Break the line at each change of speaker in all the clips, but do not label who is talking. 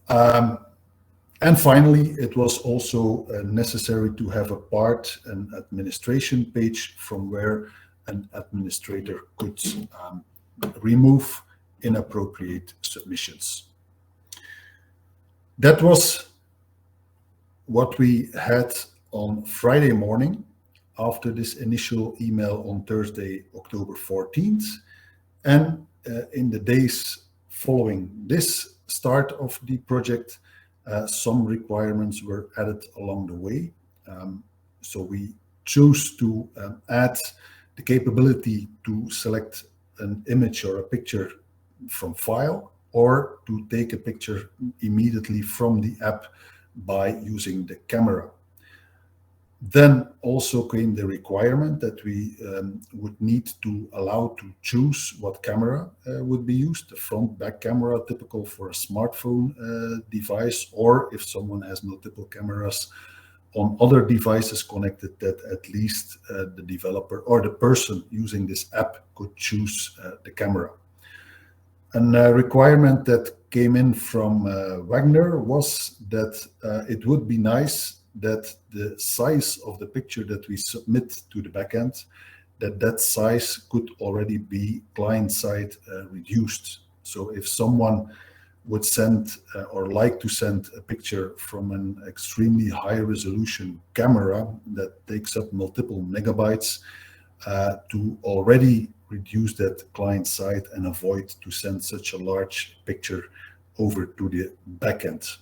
And finally, it was also necessary to have an administration page from where an administrator could remove inappropriate submissions. That was what we had on Friday morning after this initial email on Thursday, October 14th. And in the days following this start of the project, some requirements were added along the way. So we chose to add the capability to select an image or a picture from file, or to take a picture immediately from the app by using the camera. Then also came the requirement that we would need to allow to choose what camera would be used, the front back camera typical for a smartphone device, or if someone has multiple cameras on other devices connected, that at least the developer or the person using this app could choose the camera. A requirement that came in from Wagner was that it would be nice that the size of the picture that we submit to the backend, that size could already be client-side reduced. So if someone would send or like to send a picture from an extremely high resolution camera that takes up multiple megabytes, to already reduce that client side and avoid to send such a large picture over to the backend.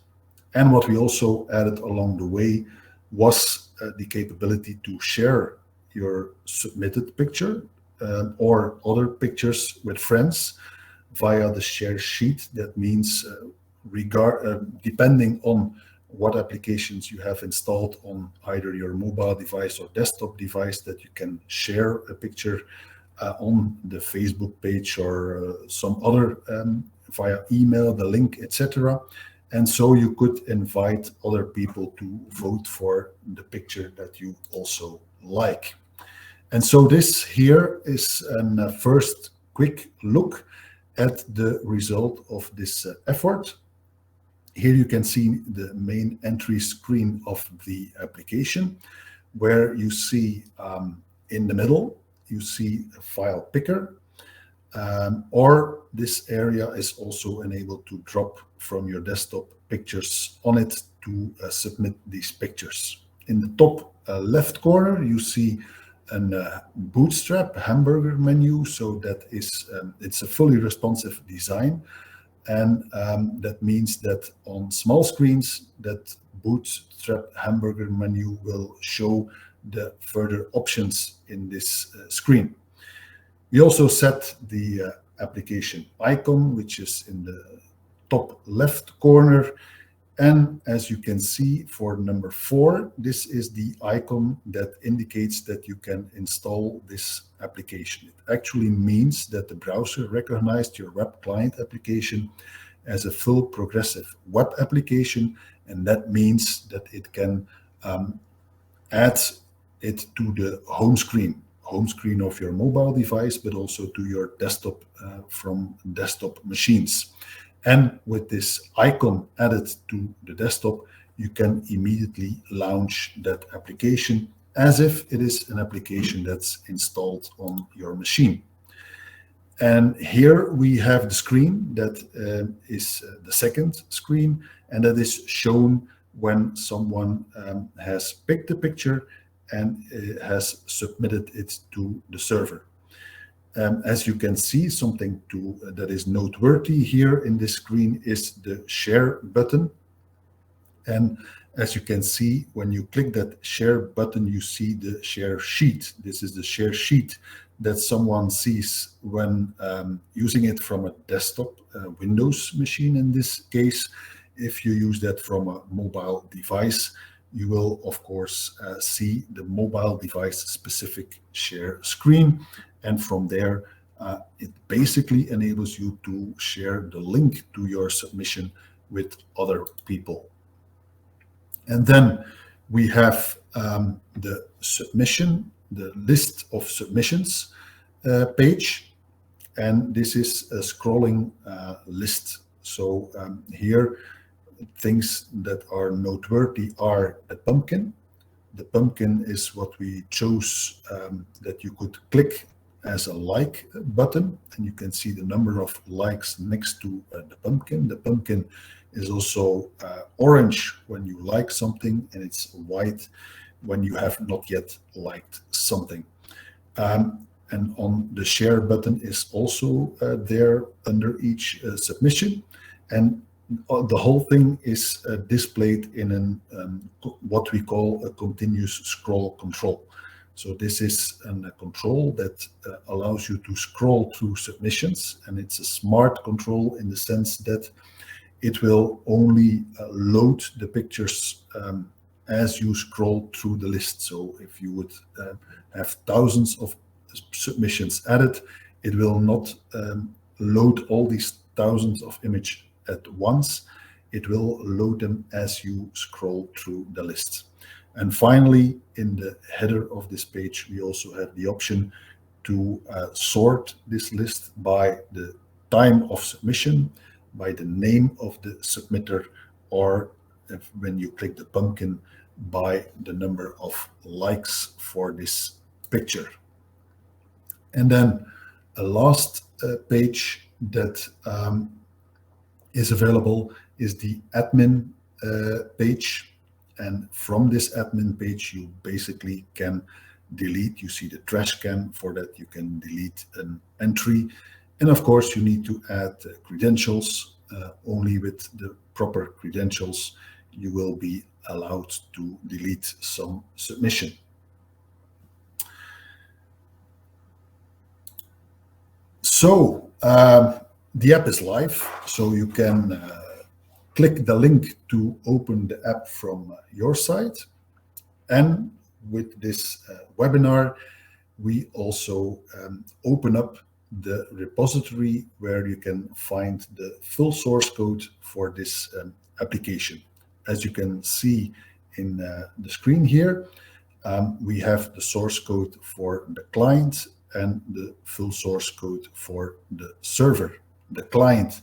And what we also added along the way was the capability to share your submitted picture or other pictures with friends via the share sheet. That means depending on what applications you have installed on either your mobile device or desktop device, that you can share a picture on the Facebook page or some other via email, the link, etc. And so you could invite other people to vote for the picture that you also like. And so this here is a first quick look at the result of this effort. Here you can see the main entry screen of the application, where you see in the middle, you see a file picker, or this area is also enabled to drop from your desktop pictures on it to submit these pictures. In the top left corner, you see a bootstrap hamburger menu. So that is, it's a fully responsive design. And that means that on small screens, that bootstrap hamburger menu will show the further options in this screen. We also set the application icon, which is in the top left corner. And as you can see for number 4, this is the icon that indicates that you can install this application. It actually means that the browser recognized your web client application as a full progressive web application, and that means that it can add it to the home screen of your mobile device, but also to your desktop from desktop machines. And with this icon added to the desktop, you can immediately launch that application as if it is an application that's installed on your machine. And here we have the screen that is the second screen, and that is shown when someone has picked the picture and has submitted it to the server. As you can see, something that is noteworthy here in this screen is the share button. And as you can see, when you click that share button, you see the share sheet. This is the share sheet that someone sees when using it from a desktop Windows machine in this case. If you use that from a mobile device, you will, of course, see the mobile device specific share screen. And from there, it basically enables you to share the link to your submission with other people. And then we have the submission, the list of submissions page. And this is a scrolling list. So here things that are noteworthy are the pumpkin. The pumpkin is what we chose that you could click as a like button, and you can see the number of likes next to the pumpkin. The pumpkin is also orange when you like something, and it's white when you have not yet liked something. And on the share button is also there under each submission, and the whole thing is displayed in what we call a continuous scroll control. So this is a control that allows you to scroll through submissions, and it's a smart control in the sense that it will only load the pictures as you scroll through the list. So if you would have thousands of submissions added, it will not load all these thousands of images at once. It will load them as you scroll through the list. And finally, in the header of this page, we also have the option to sort this list by the time of submission, by the name of the submitter, or when you click the pumpkin, by the number of likes for this picture. And then a last page that is available is the admin page. And from this admin page, you basically can delete. You see the trash can. For that, you can delete an entry. And of course, you need to add credentials. Only with the proper credentials, you will be allowed to delete some submission. So the app is live, so you can click the link to open the app from your side. And with this webinar, we also open up the repository where you can find the full source code for this application. As you can see in the screen here, we have the source code for the client and the full source code for the server. The client,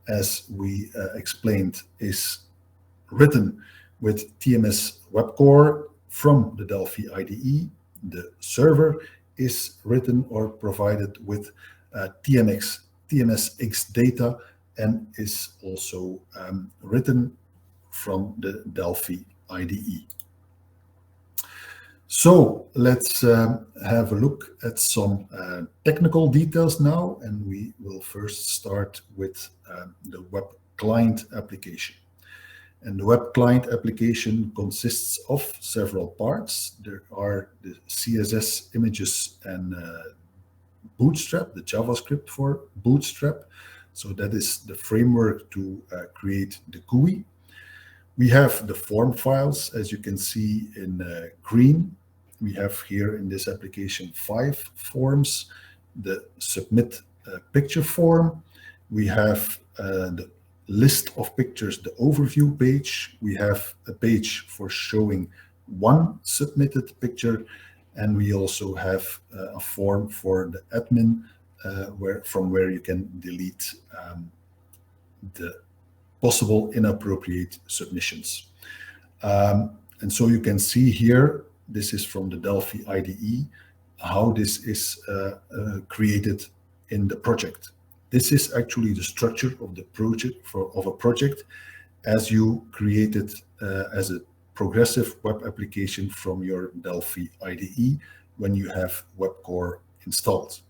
as we explained, is written with TMS Web Core from the Delphi IDE. The server is written or provided with TMS X data and is also written from the Delphi IDE. So let's have a look at some technical details now, and we will first start with the web client application. And the web client application consists of several parts. There are the CSS images and Bootstrap, the JavaScript for Bootstrap. So that is the framework to create the GUI. We have the form files, as you can see in green. We have here in this application 5 forms. The submit picture form. We have the list of pictures, the overview page. We have a page for showing one submitted picture. And we also have a form for the admin from where you can delete the possible inappropriate submissions. And so you can see here, this is from the Delphi IDE, how this is created in the project. This is actually the structure of the project of a project as you create it as a progressive web application from your Delphi IDE when you have Web Core installed.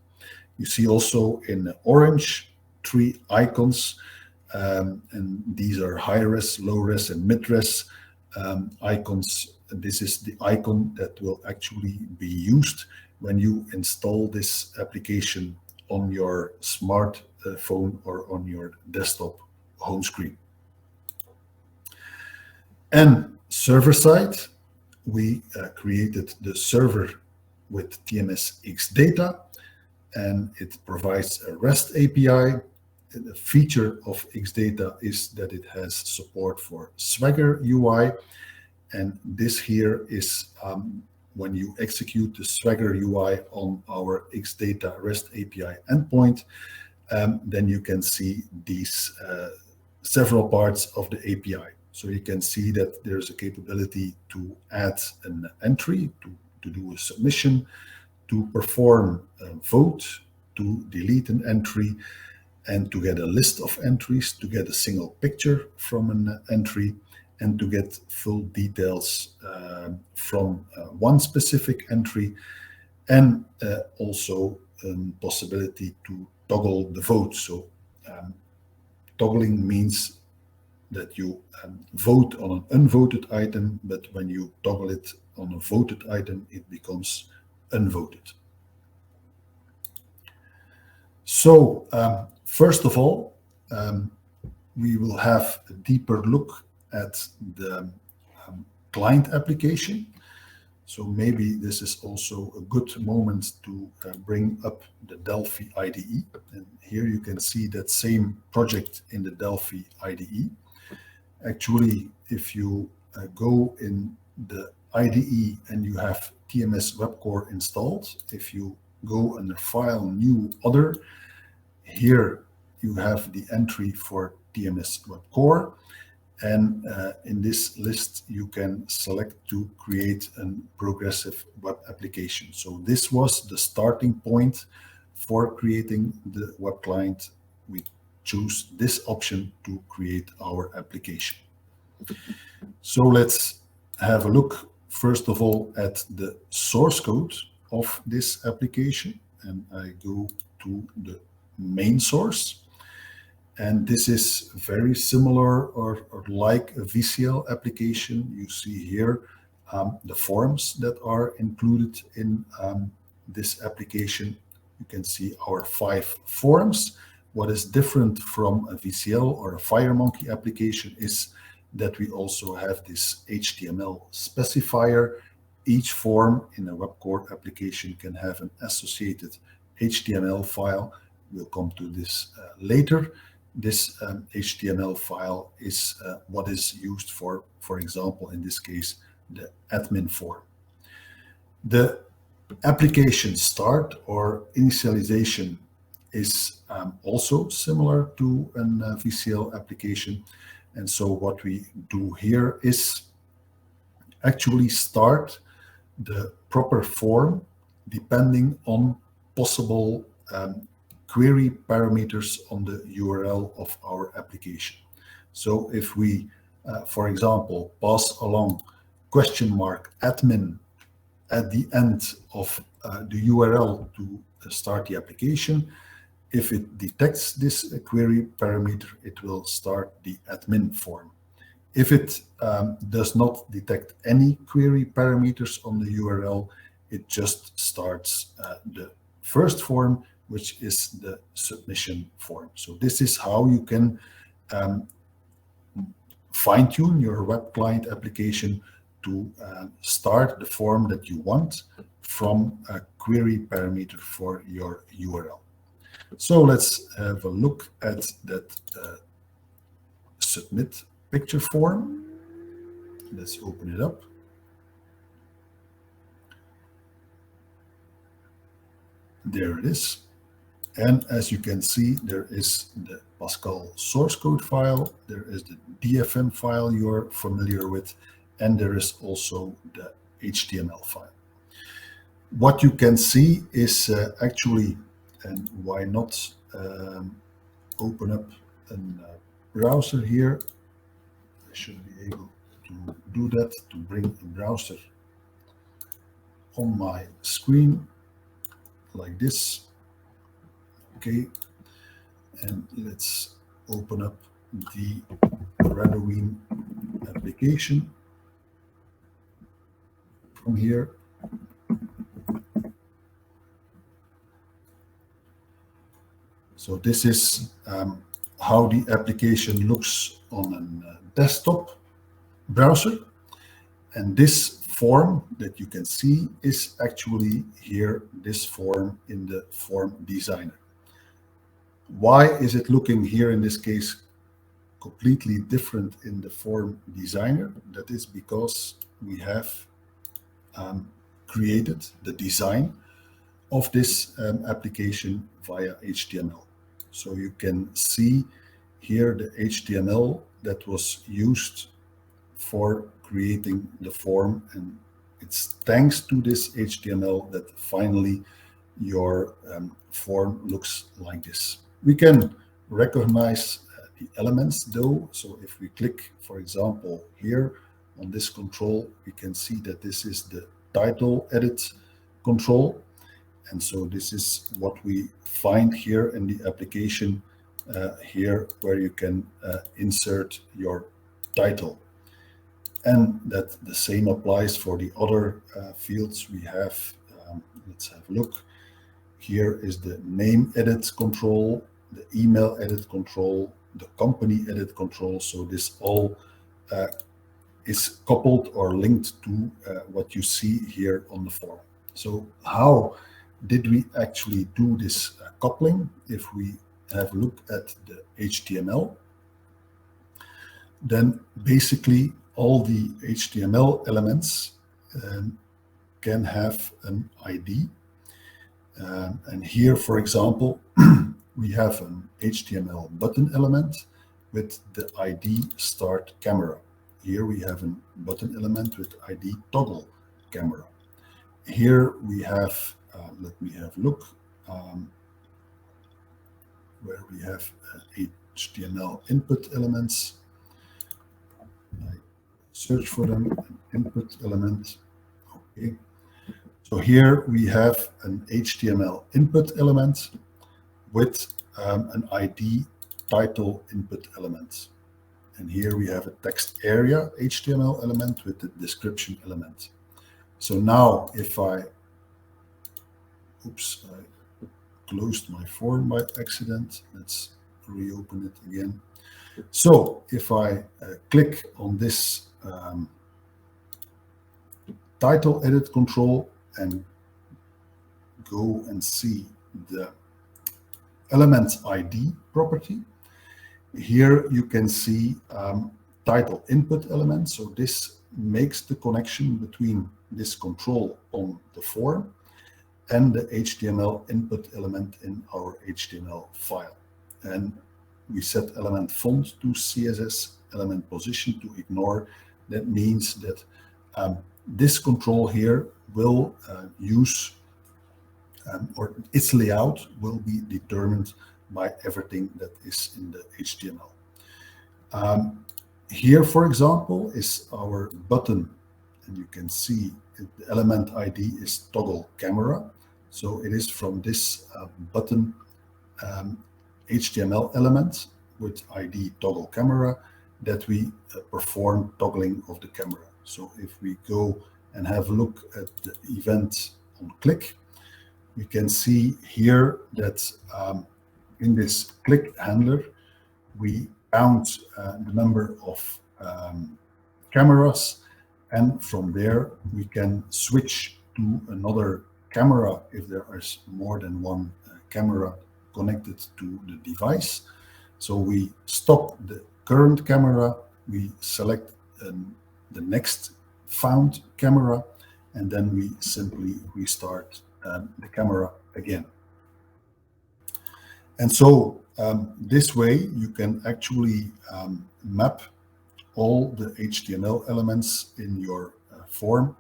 You see also in orange 3 icons, and these are high-res, low-res, and mid-res icons. This is the icon that will actually be used when you install this application on your smartphone or on your desktop home screen. And server side, we created the server with TMS X data, and it provides a REST API. The feature of Xdata is that it has support for Swagger UI. And this here is when you execute the Swagger UI on our Xdata REST API endpoint, then you can see these several parts of the API. So you can see that there's a capability to add an entry, to do a submission, to perform a vote, to delete an entry, and to get a list of entries, to get a single picture from an entry, and to get full details from one specific entry, and also possibility to toggle the vote. So toggling means that you vote on an unvoted item, but when you toggle it on a voted item, it becomes unvoted. So first of all, we will have a deeper look at the client application. So maybe this is also a good moment to bring up the Delphi IDE. And here you can see that same project in the Delphi IDE. Actually, if you go in the IDE and you have TMS Web Core installed, if you go under File, New, Other, here you have the entry for TMS Web Core. And in this list, you can select to create a progressive web application. So this was the starting point for creating the web client. We choose this option to create our application. So let's have a look, first of all, at the source code of this application. And I go to the main source. And this is very similar or like a VCL application. You see here the forms that are included in this application. You can see our 5 forms. What is different from a VCL or a FireMonkey application is that we also have this HTML specifier. Each form in a web core application can have an associated HTML file. We'll come to this later. This HTML file is what is used for example, in this case, the admin form. The application start or initialization is also similar to a VCL application. And so what we do here is actually start the proper form depending on possible query parameters on the URL of our application. So if we, for example, pass along $admin at the end of the URL to start the application, if it detects this query parameter, it will start the admin form. If it does not detect any query parameters on the URL, it just starts the first form, which is the submission form. So this is how you can fine-tune your web client application to start the form that you want from a query parameter for your URL. So let's have a look at that submit picture form. Let's open it up. There it is. And as you can see, there is the Pascal source code file, there is the DFM file you're familiar with, and there is also the HTML file. What you can see is actually, and why not open up a browser here. I should be able to do that, to bring a browser on my screen like this. Okay, and let's open up the Radowin application from here. So this is how the application looks on a desktop browser. And this form that you can see is actually here, this form in the form designer. Why is it looking here in this case completely different in the form designer? That is because we have created the design of this application via HTML. So you can see here the HTML that was used for creating the form, and it's thanks to this HTML that finally your form looks like this. We can recognize the elements though, so if we click, for example, here on this control, we can see that this is the title edit control, and so this is what we find here in the application here, where you can insert your title. And that the same applies for the other fields we have. Let's have a look. Here is the name edit control, the email edit control, the company edit control. So this all is coupled or linked to what you see here on the form. So how did we actually do this coupling? If we have a look at the HTML, then basically all the HTML elements can have an ID. And here, for example, we have an HTML button element with the ID start camera. Here we have a button element with ID toggle camera. Here we have, let me have a look, where we have HTML input elements. I search for them, an input element. Okay. So here we have an HTML input element with an ID title input element. And here we have a text area HTML element with the description element. So now if I, oops, I closed my form by accident. Let's reopen it again. So if I click on this title edit control and go and see the element ID property, here you can see title input element. So this makes the connection between this control on the form and the HTML input element in our HTML file. And we set element font to CSS, element position to ignore. That means that this control here will use, or its layout will be determined by everything that is in the HTML. Here, for example, is our button, and you can see the element ID is toggle camera. So it is from this button HTML element with ID toggle camera that we perform toggling of the camera. So if we go and have a look at the event on click, we can see here that in this click handler, we count the number of cameras, and from there we can switch to another camera if there is more than one camera connected to the device. So we stop the current camera, we select the next found camera, and then we simply restart the camera again. And so this way you can actually map all the HTML elements in your form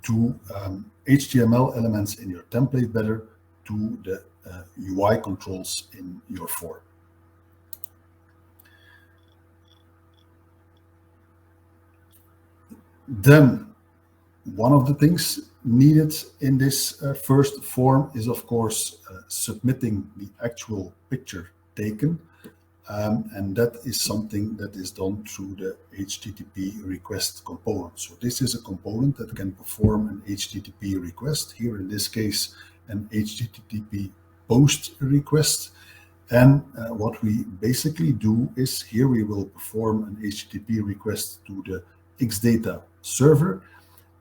to HTML elements in your template better to the UI controls in your form. Then one of the things needed in this first form is, of course, submitting the actual picture taken. And that is something that is done through the HTTP request component. So this is a component that can perform an HTTP request, here in this case, an HTTP post request. And what we basically do is here we will perform an HTTP request to the XData server.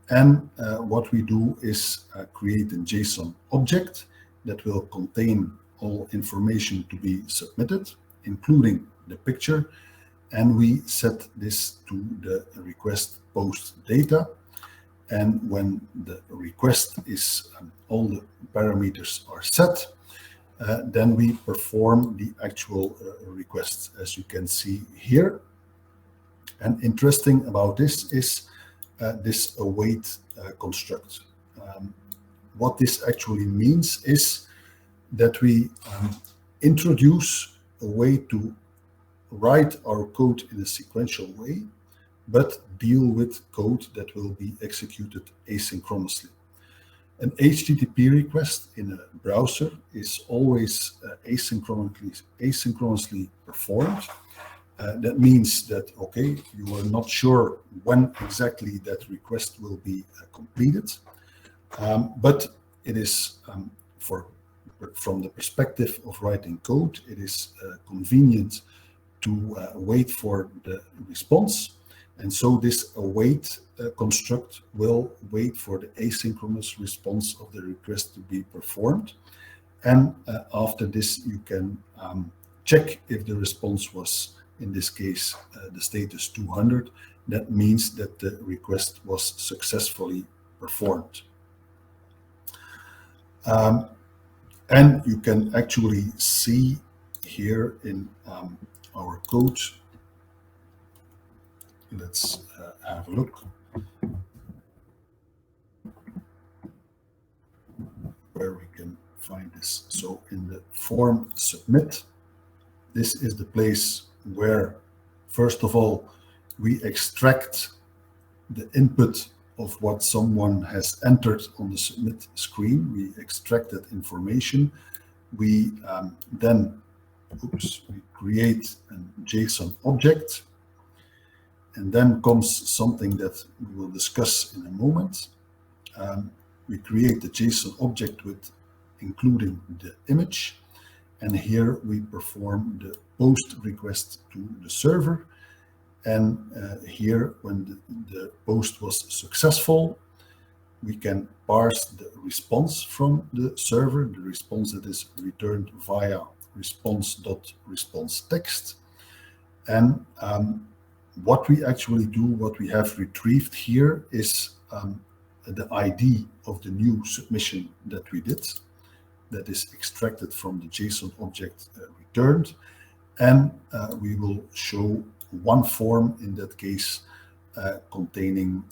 And what we do is create a JSON object that will contain all information to be submitted, including the picture, and we set this to the request post data. And when the request is, all the parameters are set, then we perform the actual request, as you can see here. And interesting about this is this await construct. What this actually means is that we introduce a way to write our code in a sequential way, but deal with code that will be executed asynchronously. An HTTP request in a browser is always asynchronously performed. That means that, okay, you are not sure when exactly that request will be completed, but it is, from the perspective of writing code, it is convenient to wait for the response. And so this await construct will wait for the asynchronous response of the request to be performed. And after this, you can check if the response was, in this case, the status 200. That means that the request was successfully performed. And you can actually see here in our code. Let's have a look. Where we can find this. So in the form submit, this is the place where, first of all, we extract the input of what someone has entered on the submit screen. We extract that information. We then we create a JSON object. And then comes something that we will discuss in a moment. We create the JSON object with including the image. And here we perform the post request to the server. And here, when the post was successful, we can parse the response from the server, the response that is returned via response.responseText. And what we actually do, what we have retrieved here is the ID of the new submission that we did, that is extracted from the JSON object returned. And we will show one form in that case containing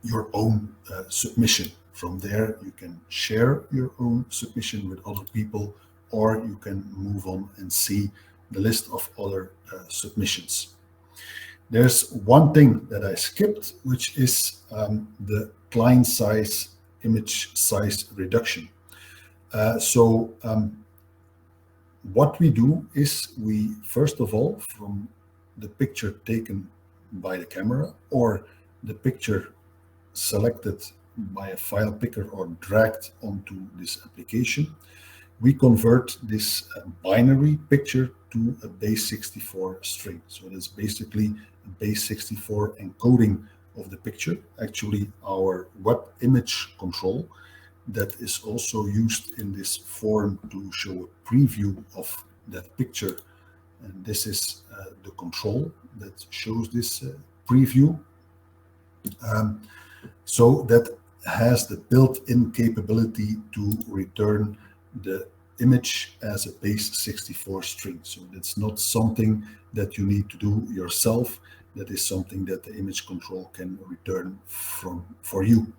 your own submission. From there, you can share your own submission with other people, or you can move on and see the list of other submissions. There's one thing that I skipped, which is the client size, image size reduction. What we do is we, first of all, from the picture taken by the camera or the picture selected by a file picker or dragged onto this application, we convert this binary picture to a base64 string. So that's basically a base64 encoding of the picture. Actually, our web image control that is also used in this form to show a preview of that picture. And this is the control that shows this preview. So that has the built-in capability to return the image as a base64 string. So that's not something that you need to do yourself. That is something that the image control can return for you.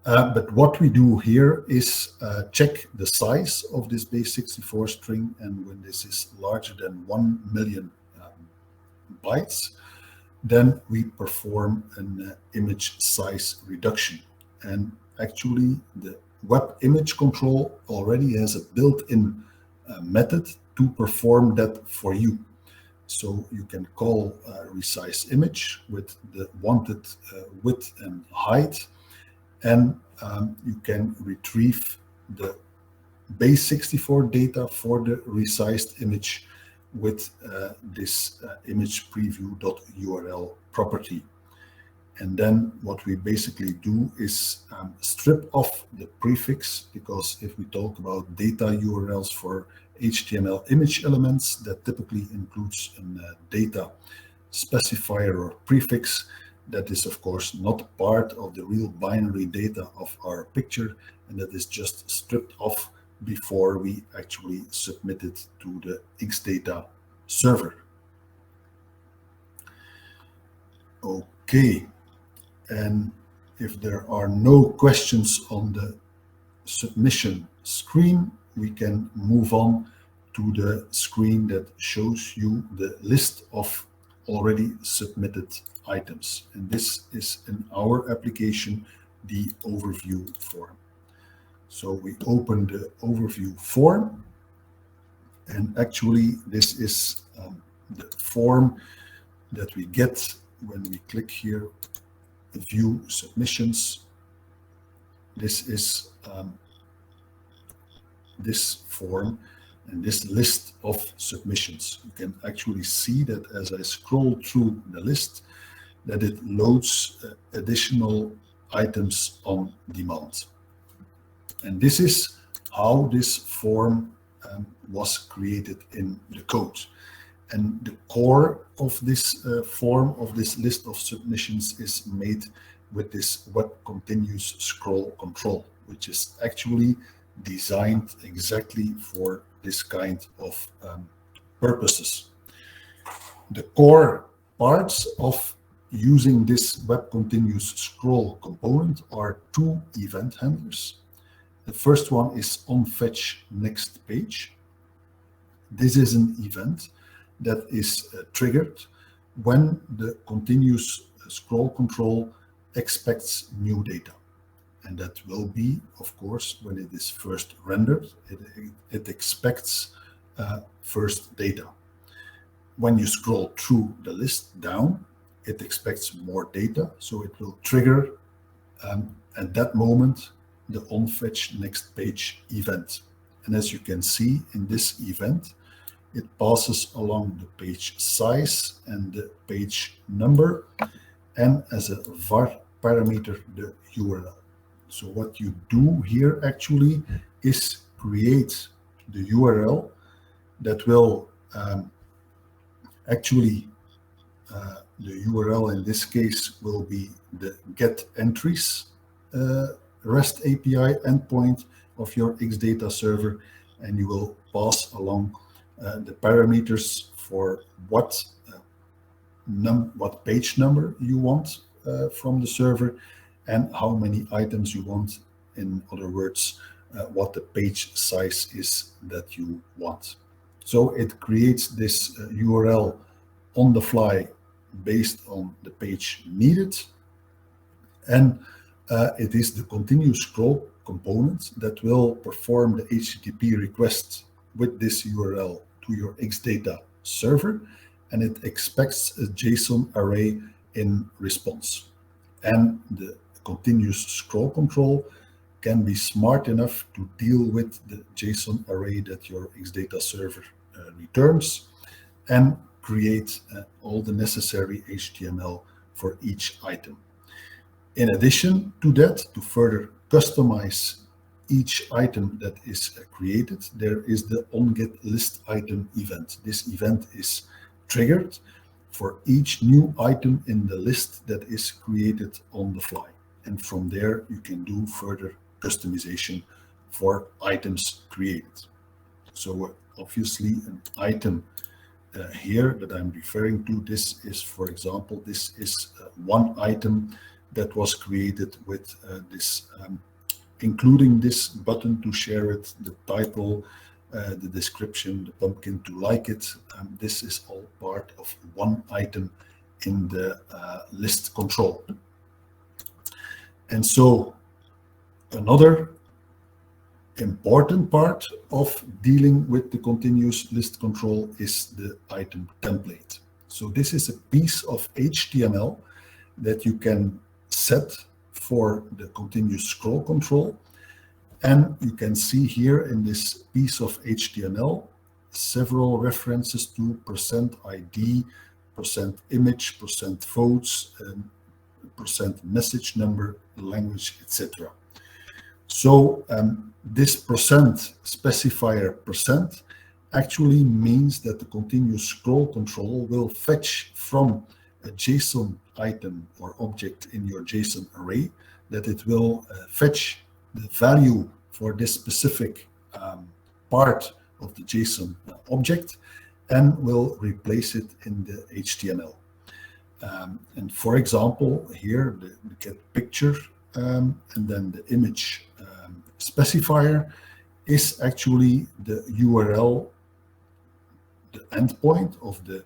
But what we do here is check the size of this base64 string, and when this is larger than 1 million bytes, then we perform an image size reduction. And actually, the web image control already has a built-in method to perform that for you. So you can call resize image with the wanted width and height, and you can retrieve the base64 data for the resized image with this image preview.url property. And then what we basically do is strip off the prefix, because if we talk about data URLs for HTML image elements, that typically includes a data specifier or prefix that is, of course, not part of the real binary data of our picture, and that is just stripped off before we actually submit it to the Xdata server. Okay, and if there are no questions on the submission screen, we can move on to the screen that shows you the list of already submitted items. And this is in our application, the overview form. So we open the overview form, and actually this is the form that we get when we click here, view submissions. This is this form and this list of submissions. You can actually see that as I scroll through the list, that it loads additional items on demand. And this is how this form was created in the code. And the core of this form, of this list of submissions, is made with this web continuous scroll control, which is actually designed exactly for this kind of purposes. The core parts of using this web continuous scroll component are two event handlers. The first one is onFetch next page. This is an event that is triggered when the continuous scroll control expects new data. And that will be, of course, when it is first rendered, it expects first data. When you scroll through the list down, it expects more data, so it will trigger at that moment the onFetch next page event. And as you can see in this event, it passes along the page size and the page number, and as a var parameter, the URL. So what you do here actually is create the URL that will the URL in this case will be the get entries REST API endpoint of your Xdata server, and you will pass along the parameters for what page number you want from the server and how many items you want. In other words, what the page size is that you want. So it creates this URL on the fly based on the page needed, and it is the continuous scroll component that will perform the HTTP request with this URL to your Xdata server, and it expects a JSON array in response. And the continuous scroll control can be smart enough to deal with the JSON array that your Xdata server returns and create all the necessary HTML for each item. In addition to that, to further customize each item that is created, there is the onGetListItem event. This event is triggered for each new item in the list that is created on the fly. And from there, you can do further customization for items created. So obviously an item here that I'm referring to, this is, for example, this is one item that was created with this, including this button to share it, the title, the description, the pumpkin to like it. This is all part of one item in the list control. And so another important part of dealing with the continuous list control is the item template. So this is a piece of HTML that you can set for the continuous scroll control. And you can see here in this piece of HTML several references to %ID, %image, %votes, %message number, language, etc. So this % specifier % actually means that the continuous scroll control will fetch from a JSON item or object in your JSON array, that it will fetch the value for this specific part of the JSON object and will replace it in the HTML. And for example, here the get picture and then the image specifier is actually the URL, the endpoint of the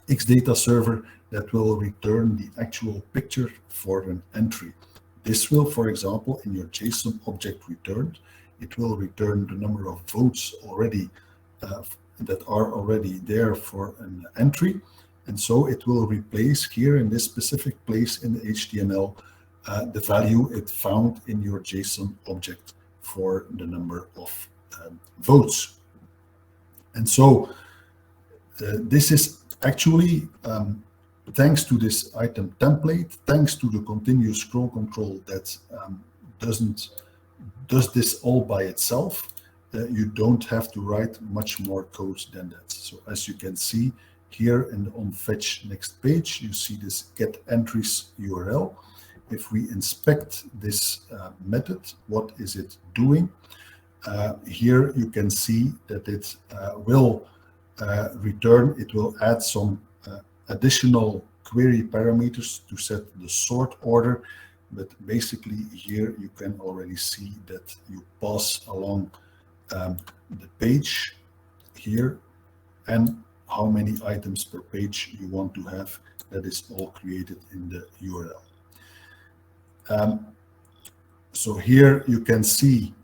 Xdata server that will return the actual picture for an entry. This will, for example, in your JSON object returned, it will return the number of votes already that are already there for an entry. And so it will replace here in this specific place in the HTML the value it found in your JSON object for the number of votes. And so this is actually thanks to this item template, thanks to the continuous scroll control that does this all by itself. You don't have to write much more code than that. So as you can see here in the on fetch next page, you see this get entries URL. If we inspect this method, what is it doing? Here you can see that it will return, it will add some additional query parameters to set the sort order. But basically here you can already see that you pass along the page here and how many items per page you want to have. That is all created in the URL. So here you can see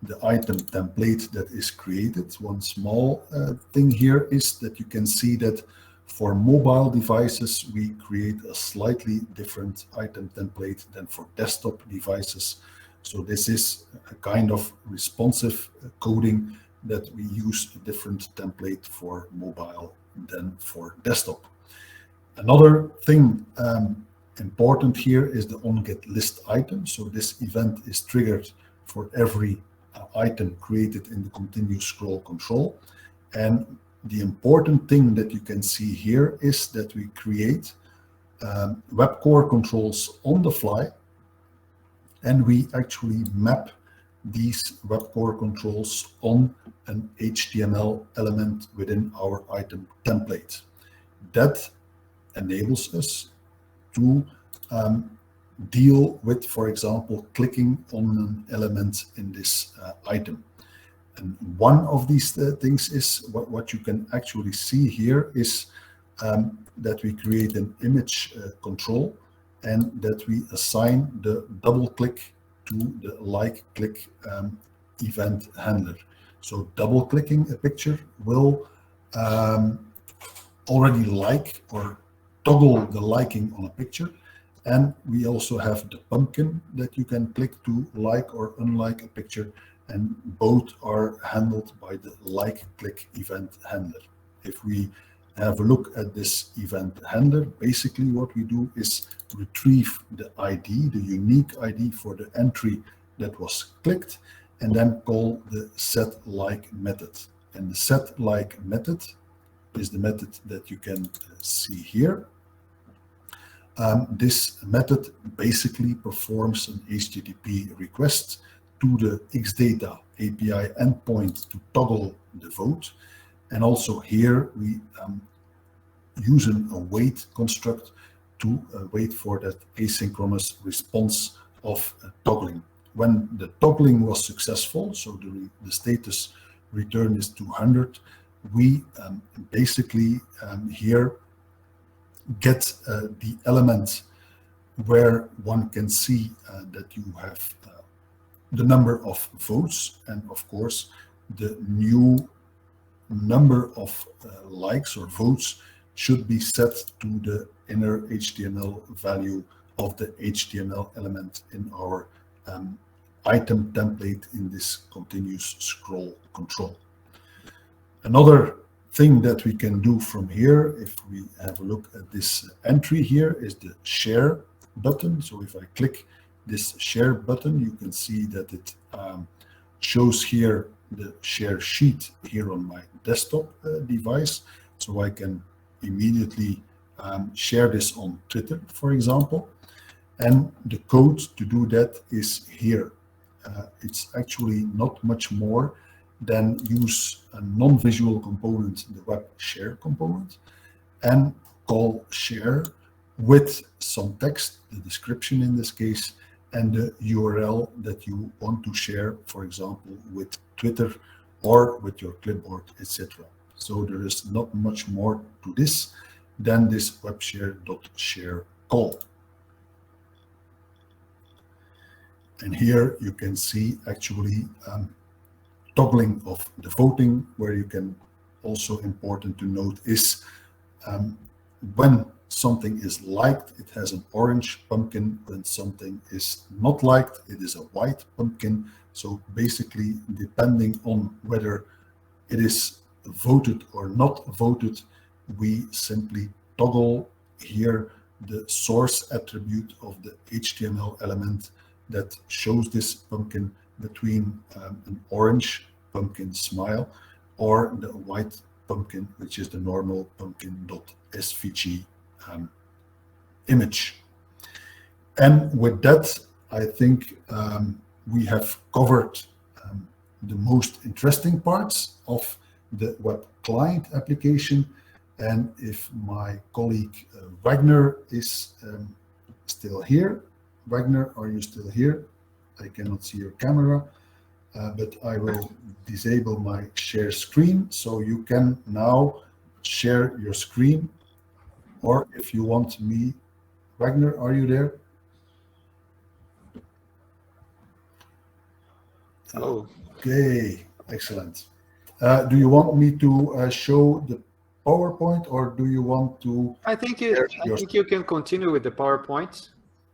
the item template that is created. One small thing here is that you can see that for mobile devices, we create a slightly different item template than for desktop devices. So this is a kind of responsive coding that we use a different template for mobile than for desktop. Another thing important here is the onGetList item. So this event is triggered for every item created in the continuous scroll control. And the important thing that you can see here is that we create web core controls on the fly, and we actually map these web core controls on an HTML element within our item template. That enables us to deal with, for example, clicking on an element in this item. And one of these things is what you can actually see here is that we create an image control and that we assign the double click to the like click event handler. So double clicking a picture will already like or toggle the liking on a picture. And we also have the pumpkin that you can click to like or unlike a picture, and both are handled by the like click event handler. If we have a look at this event handler, basically what we do is retrieve the ID, the unique ID for the entry that was clicked, and then call the setLike method. And the setLike method is the method that you can see here. This method basically performs an HTTP request to the Xdata API endpoint to toggle the vote. And also here we use an await construct to wait for that asynchronous response of toggling. When the toggling was successful, so the status return is 200, we basically here get the element where one can see that you have the number of votes, and of course the new number of likes or votes should be set to the inner HTML value of the HTML element in our item template in this continuous scroll control. Another thing that we can do from here, if we have a look at this entry here, is the share button. So if I click this share button, you can see that it shows here the share sheet here on my desktop device. So I can immediately share this on Twitter, for example. And the code to do that is here. it's actually not much more than use a non-visual component, the web share component, and call share with some text, the description in this case, and the URL that you want to share, for example, with Twitter or with your clipboard, etc. So there is not much more to this than this webshare.share call. And here you can see actually toggling of the voting, where you can also, important to note is when something is liked, it has an orange pumpkin. When something is not liked, it is a white pumpkin. So basically, depending on whether it is voted or not voted, we simply toggle here the source attribute of the HTML element that shows this pumpkin between an orange pumpkin smile or the white pumpkin, which is the normal pumpkin.svg image. And with that, I think we have covered the most interesting parts of the web client application. And if my colleague Wagner is still here, Wagner, are you still here? I cannot see your camera, but I will disable my share screen, so you can now share your screen. Or if you want me, Wagner, are you there?
Hello.
Okay, excellent. Do you want me to show the PowerPoint, or do you want to?
I think you can continue with the PowerPoint.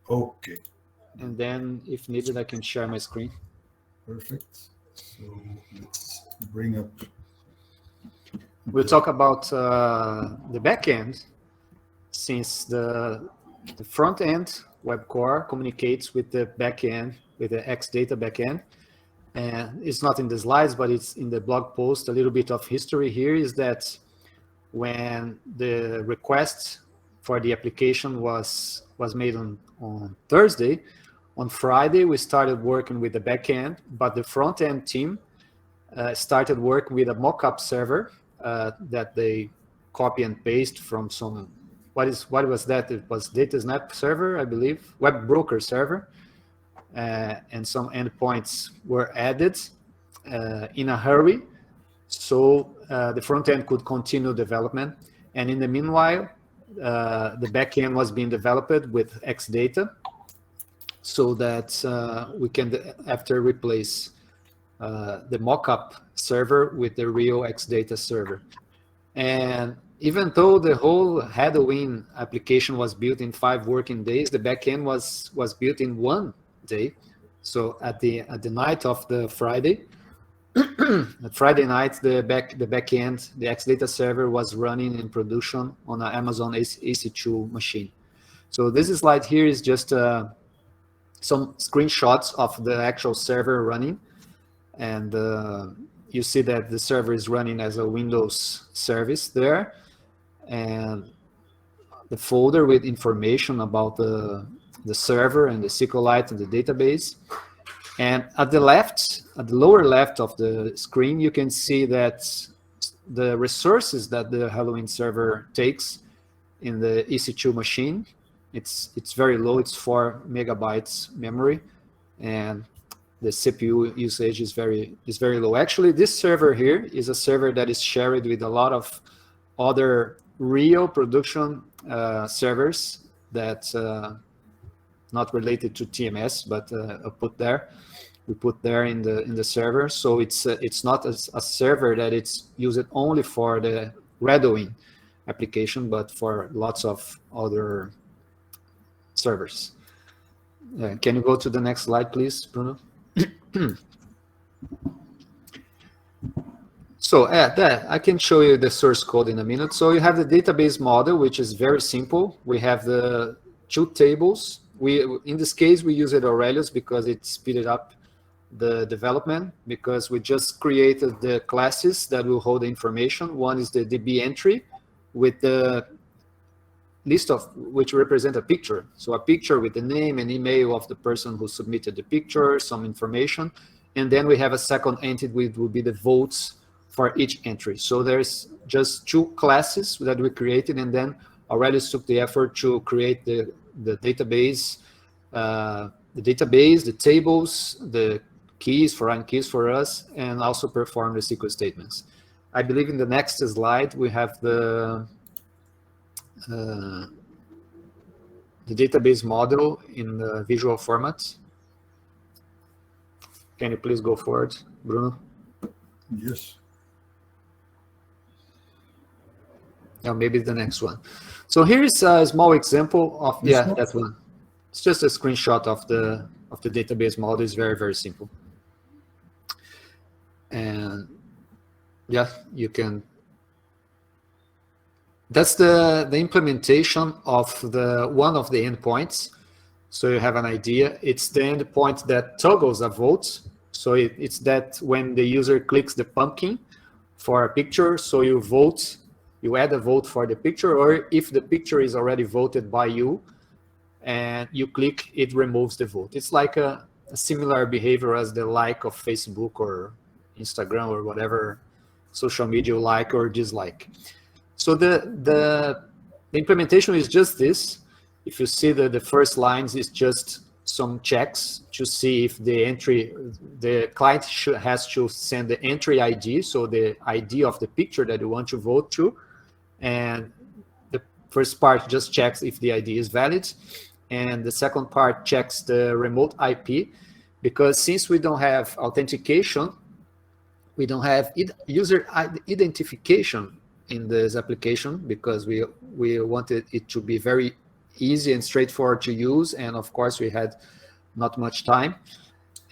Okay.
And then, if needed, I can share my screen.
Perfect. So let's bring up.
We'll talk about the backend, since the front end web core communicates with the backend, with the XData backend. And it's not in the slides, but it's in the blog post. A little bit of history here is that when the request for the application was made on Thursday, on Friday we started working with the backend, but the front end team started working with a mock-up server that they copy and paste from some, what was that? It was DataSnap server, I believe, web broker server. And some endpoints were added in a hurry, so the front end could continue development. And in the meanwhile, the backend was being developed with XData, so that we can after replace the mockup server with the real XData server. And even though the whole Halloween application was built in 5 working days, the backend was built in 1 day. So at the night of the Friday, at Friday night, the backend, the XData server was running in production on an Amazon EC2 machine. So this slide here is just some screenshots of the actual server running, and you see that the server is running as a Windows service there, and the folder with information about the server and the SQLite and the database. And at the left, at the lower left of the screen, you can see that the resources that the Halloween server takes in the EC2 machine, it's very low. It's 4 megabytes memory, and the CPU usage is very low. Actually, this server here is a server that is shared with a lot of other real production servers that not related to TMS, but we put there in the server. So it's not a server that it's used only for the Redwing application, but for lots of other servers. Can you go to the next slide, please, Bruno? So I can show you the source code in a minute. So you have the database model, which is very simple. We have the 2 tables. In this case, we use it Aurelius because it speeded up the development, because we just created the classes that will hold the information. One is the DB entry with the list of which represent a picture. So a picture with the name and email of the person who submitted the picture, some information, and then we have a second entity which will be the votes for each entry. So there's just two classes that we created, and then Aurelius took the effort to create the database, the tables, the keys, foreign keys for us, and also perform the SQL statements. I believe in the next slide we have the database model in the visual format. Can you please go forward, Bruno?
Yes.
Yeah, maybe the next one. So here is a small example of that one. It's just a screenshot of the database model. It's very, very simple. And yeah, you can. That's the implementation of one of the endpoints. So you have an idea. It's the endpoint that toggles a vote. So it's that when the user clicks the pumpkin for a picture, so you vote, you add a vote for the picture, or if the picture is already voted by you and you click, it removes the vote. It's like a similar behavior as the like of Facebook or Instagram or whatever social media you like or dislike. So the implementation is just this. If you see the first lines is just some checks to see if the client has to send the entry ID, so the ID of the picture that you want to vote to. And the first part just checks if the ID is valid. And the second part checks the remote IP, because since we don't have authentication, we don't have user identification in this application, because we wanted it to be very easy and straightforward to use. And of course, we had not much time.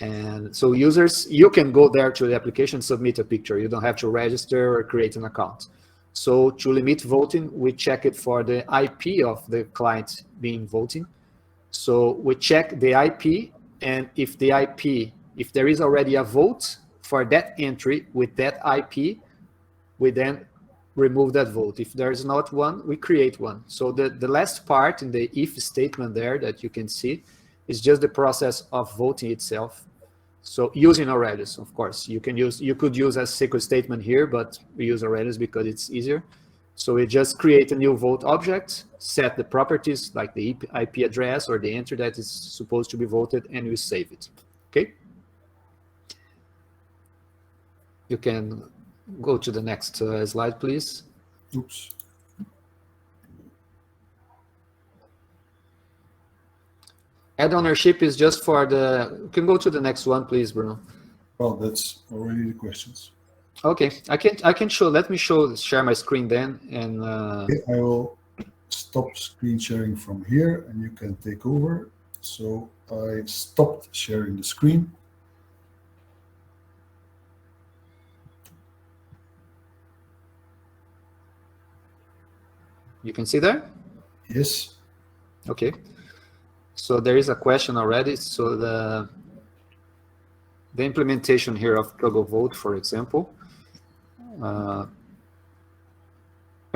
And so users, you can go there to the application, submit a picture. You don't have to register or create an account. So to limit voting, we check it for the IP of the client being voting. So we check the IP, and if there is already a vote for that entry with that IP, we then remove that vote. If there is not one, we create one. So the last part in the if statement there that you can see is just the process of voting itself. So using Aurelius, of course, you could use a SQL statement here, but we use Aurelius because it's easier. So we just create a new vote object, set the properties like the IP address or the entry that is supposed to be voted, and we save it. Okay. You can go to the next slide, please.
Oops.
Add ownership is just for the. You can go to the next one, please, Bruno.
Well, that's already the questions.
Okay, I can show. Let me share my screen then, and
okay, I will stop screen sharing from here, and you can take over. So I stopped sharing the screen.
You can see there?
Yes.
Okay. So there is a question already. So the implementation here of toggle vote, for example, I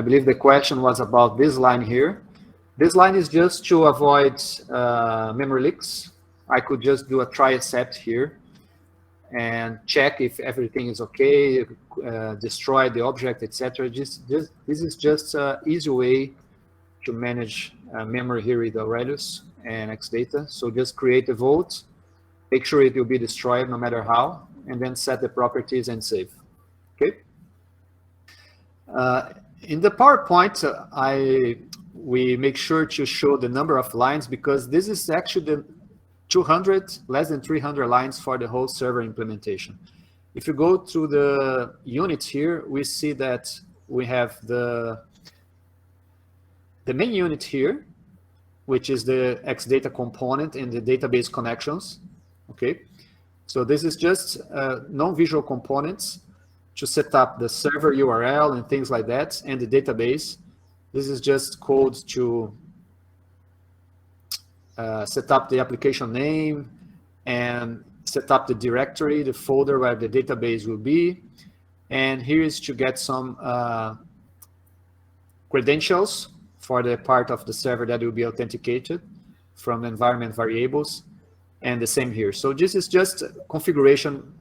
believe the question was about this line here. This line is just to avoid memory leaks. I could just do a try except here and check if everything is okay, destroy the object, etc. This is just an easy way to manage memory here with Aurelius and Xdata. So just create a vote, make sure it will be destroyed no matter how, and then set the properties and save. Okay. In the PowerPoint, we make sure to show the number of lines, because this is actually the 200, less than 300 lines for the whole server implementation. If you go to the units here, we see that we have the main unit here, which is the Xdata component and the database connections. Okay, so this is just non-visual components to set up the server URL and things like that, and the database. This is just code to set up the application name and set up the directory, the folder where the database will be. And here is to get some credentials for the part of the server that will be authenticated from environment variables, and the same here. So this is just configuration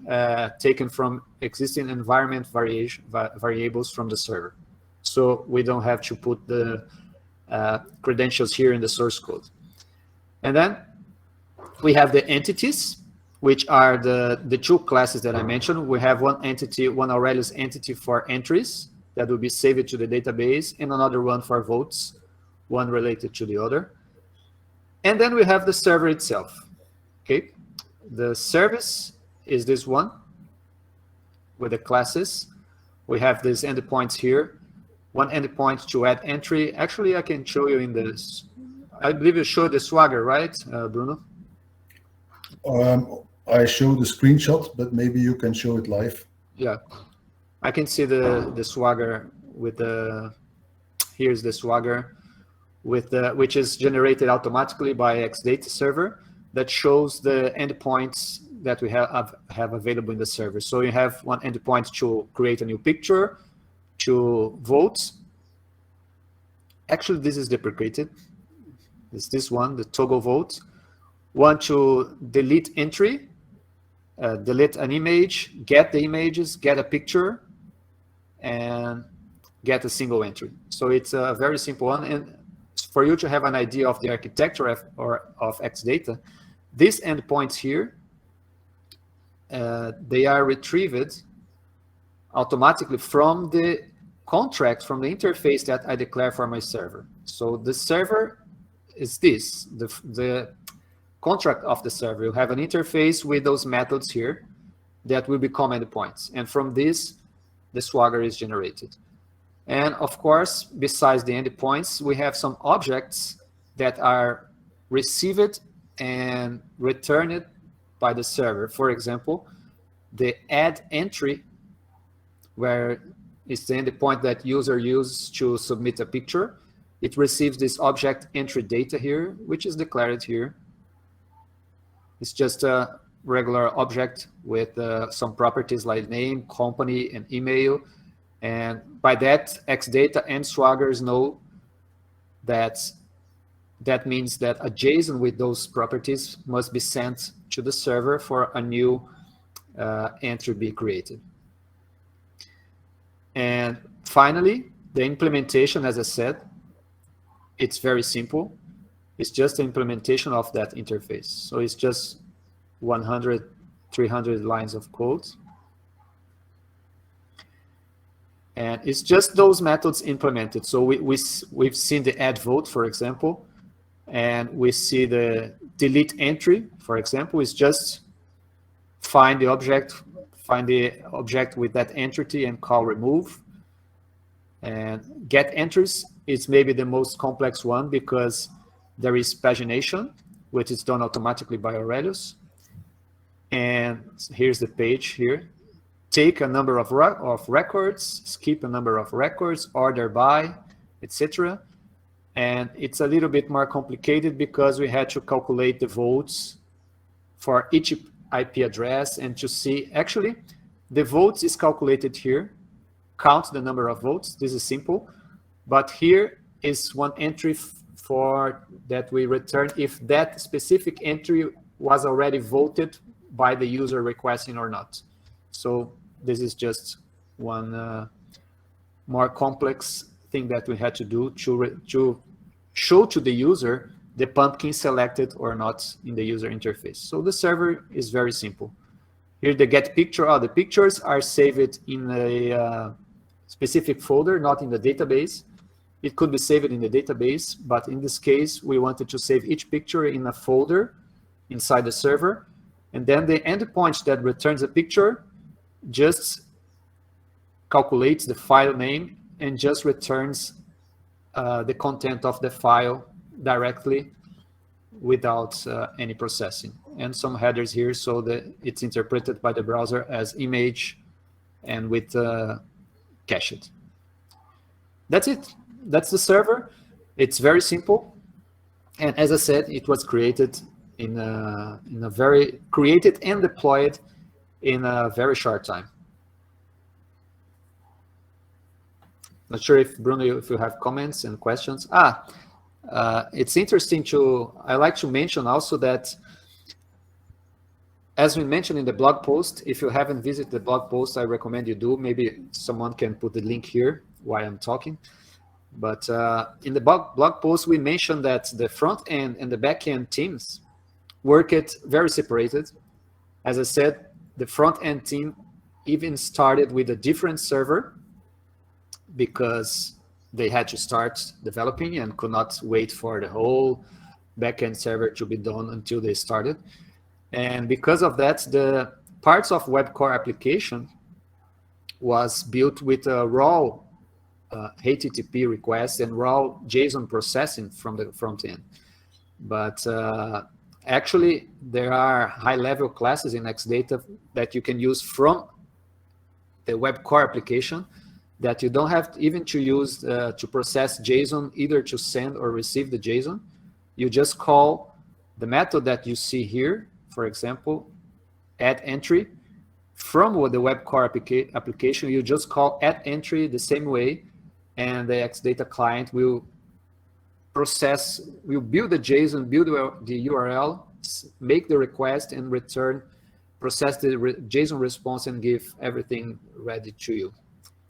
taken from existing environment variables from the server. So we don't have to put the credentials here in the source code. And then we have the entities, which are the two classes that I mentioned. We have one entity, one Aurelius entity for entries that will be saved to the database, and another one for votes, one related to the other. And then we have the server itself. Okay, the service is this one with the classes. We have these endpoints here. One endpoint to add entry. Actually, I can show you in this. I believe you showed the Swagger, right, Bruno?
I showed the screenshot, but maybe you can show it live.
Yeah, I can see the Swagger with the. Here's the Swagger with the, which is generated automatically by XData server, that shows the endpoints that we have available in the server. So you have one endpoint to create a new picture, to vote. Actually, this is deprecated. It's this one, the toggle vote. One to delete entry, delete an image, get the images, get a picture, and get a single entry. So it's a very simple one. And for you to have an idea of the architecture of XData, these endpoints here, they are retrieved automatically from the contract, from the interface that I declare for my server. So the server is this, the contract of the server. You have an interface with those methods here that will become endpoints. And from this, the Swagger is generated. And of course, besides the endpoints, we have some objects that are received and returned by the server. For example, the add entry, where it's the endpoint that user uses to submit a picture. It receives this object entry data here, which is declared here. It's just a regular object with some properties like name, company, and email. And by that, XData and Swaggers know that that means that a JSON with those properties must be sent to the server for a new entry be created. And finally, the implementation, as I said, it's very simple. It's just the implementation of that interface. So it's just 100, 300 lines of code. And it's just those methods implemented. So we've seen the add vote, for example, and we see the delete entry, for example, is just find the object with that entity and call remove. And get entries is maybe the most complex one because there is pagination, which is done automatically by Aurelius. And here's the page here. Take a number of records, skip a number of records, order by, etc. And it's a little bit more complicated because we had to calculate the votes for each IP address and to see, actually, the votes is calculated here. Count the number of votes. This is simple. But here is one entry for that we return if that specific entry was already voted by the user requesting or not. So this is just one more complex thing that we had to do to show to the user the pumpkin selected or not in the user interface. So the server is very simple. Here the get picture, the pictures are saved in a specific folder, not in the database. It could be saved in the database, but in this case, we wanted to save each picture in a folder inside the server. And then the endpoint that returns a picture just calculates the file name and just returns the content of the file directly without any processing. And some headers here so that it's interpreted by the browser as image and with cached. That's it. That's the server. It's very simple. And as I said, it was created in a very created and deployed in a very short time. Not sure if Bruno, if you have comments and questions. It's interesting I like to mention also that, as we mentioned in the blog post, if you haven't visited the blog post, I recommend you do. Maybe someone can put the link here while I'm talking. But in the blog post, we mentioned that the front end and the back end teams worked very separated. As I said, the front end team even started with a different server because they had to start developing and could not wait for the whole backend server to be done until they started. And because of that, the parts of web core application was built with a raw HTTP request and raw JSON processing from the front end. But actually, there are high-level classes in Xdata that you can use from the web core application that you don't have even to use to process JSON, either to send or receive the JSON. You just call the method that you see here, for example, add entry. From the web core application, you just call add entry the same way, and the Xdata client will build the JSON, build the URL, make the request, and return, process the JSON response, and give everything ready to you.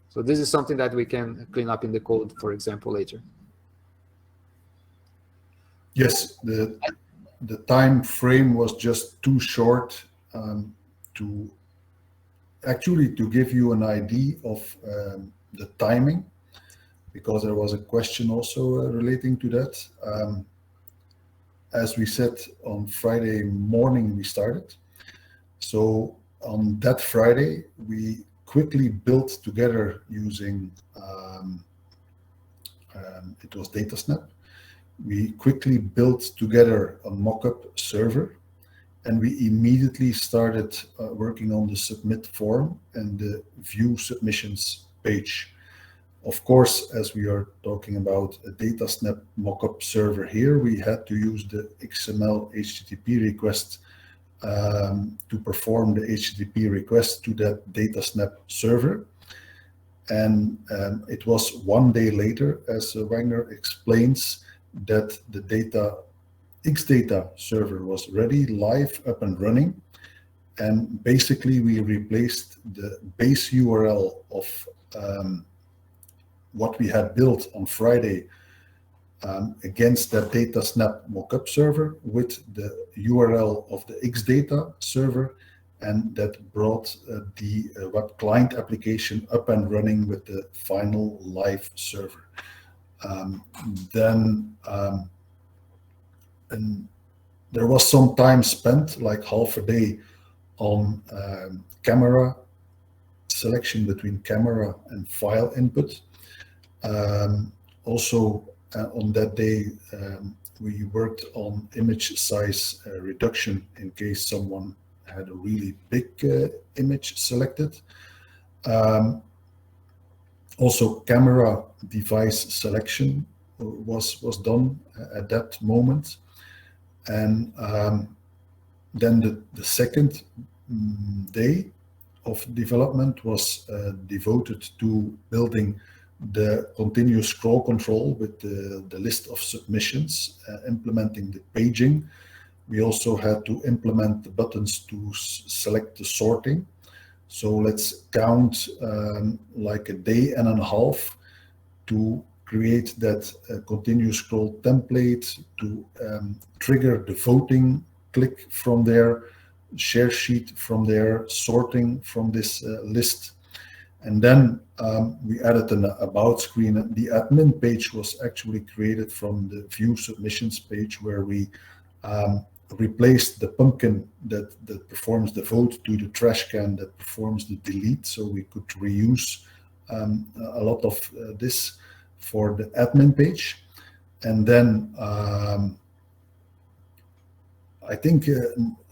So this is something that we can clean up in the code, for example, later.
Yes, the time frame was just too short to give you an idea of the timing, because there was a question also relating to that. As we said, on Friday morning we started. So on that Friday, we quickly built together using, it was DataSnap. We quickly built together a mock-up server, and we immediately started working on the submit form and the view submissions page. Of course, as we are talking about a DataSnap mockup server here, we had to use the XML HTTP request to perform the HTTP request to that DataSnap server. And it was one day later, as Wagner explains, that the Xdata server was ready, live, up and running. And basically, we replaced the base URL of what we had built on Friday against that DataSnap mockup server with the URL of the Xdata server, and that brought the web client application up and running with the final live server. And there was some time spent, like half a day, on camera selection between camera and file input. Also, on that day, we worked on image size reduction in case someone had a really big image selected. Also, camera device selection was done at that moment. And then the second day of development was devoted to building the continuous scroll control with the list of submissions, implementing the paging. We also had to implement the buttons to select the sorting. So let's count like a day and a half to create that continuous scroll template, to trigger the voting click from there, share sheet from there, sorting from this list. And then we added an about screen. The admin page was actually created from the view submissions page, where we replaced the pumpkin that performs the vote to the trash can that performs the delete. So we could reuse a lot of this for the admin page. And then I think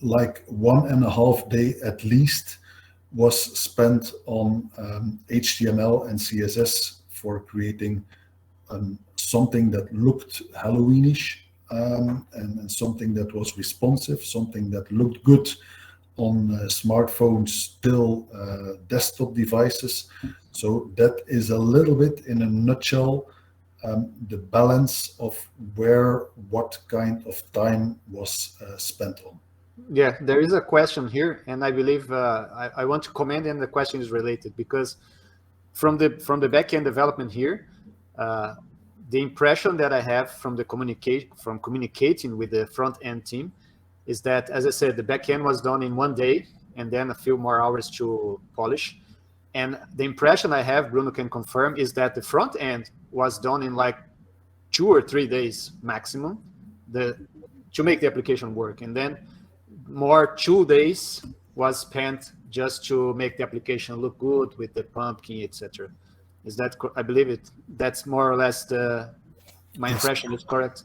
like 1.5 days at least was spent on HTML and CSS for creating something that looked Halloweenish, and something that was responsive, something that looked good on smartphones, still desktop devices. So that is a little bit, in a nutshell, the balance of where what kind of time was spent on.
Yeah, there is a question here, and I believe I want to comment, and the question is related because from the backend development here, the impression that I have from communicating with the front end team is that, as I said, the backend was done in one day, and then a few more hours to polish. And the impression I have, Bruno can confirm, is that the front end was done in like 2 or 3 days maximum, to make the application work, and then more 2 days was spent just to make the application look good with the pumpkin, etc. Is that I believe it? That's more or less my impression is correct.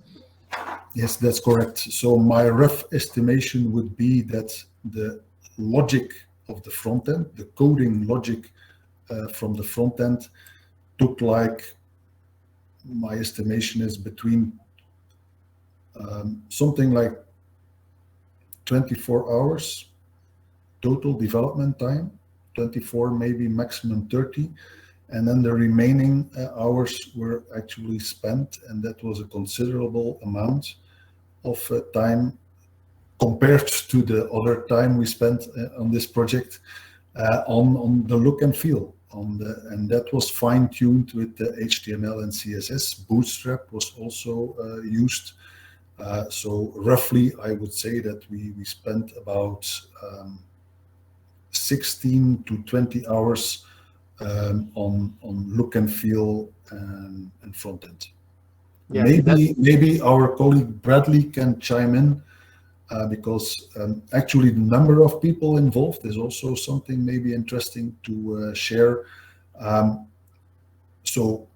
Yes, that's correct. So my rough estimation would be that the logic of the front end, the coding logic from the front end, took like, my estimation is between something like 24 hours total development time, 24, maybe maximum 30. And then the remaining hours were actually spent, and that was a considerable amount of time compared to the other time we spent on this project on the look and feel. And that was fine-tuned with the HTML and CSS. Bootstrap was also used. So roughly, I would say that we spent about 16 to 20 hours on look and feel and front end. Yeah, maybe our colleague Bradley can chime in because actually the number of people involved is also something maybe interesting to share. So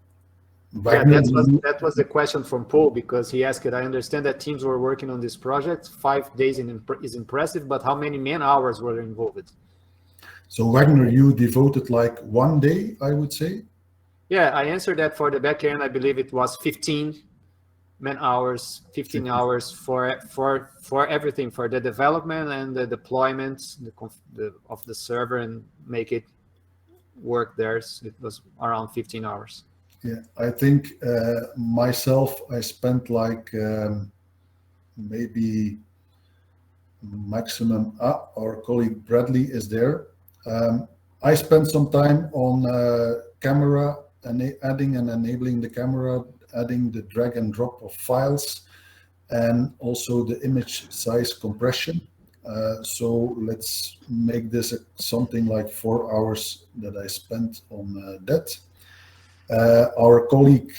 Wagner, that was the question from Paul, because he asked, I understand that teams were working on this project. 5 days is impressive, but how many man hours were involved?
So Wagner, you devoted like 1 day, I would say?
Yeah, I answered that for the backend. I believe it was 15 man hours, 15 hours for everything, for the development and the deployment of the server and make it work there. So it was around 15 hours.
Yeah, I think myself, I spent like maybe maximum, our colleague Bradley is there. I spent some time on camera and adding and enabling the camera, adding the drag and drop of files, and also the image size compression. So let's make this something like 4 hours that I spent on that. Our colleague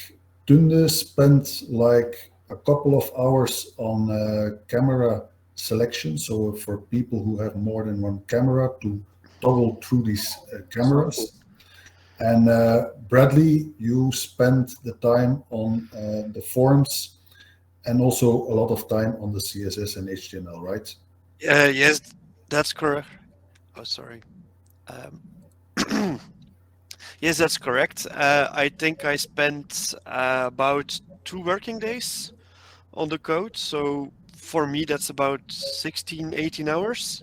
Tunde spent like a couple of hours on camera selection. So for people who have more than one camera, to toggle through these cameras. And Bradley, you spent the time on the forms and also a lot of time on the CSS and HTML, right?
Yes, that's correct. Oh, sorry. Yes, that's correct. I think I spent about 2 working days on the code. So for me, that's about 16, 18 hours.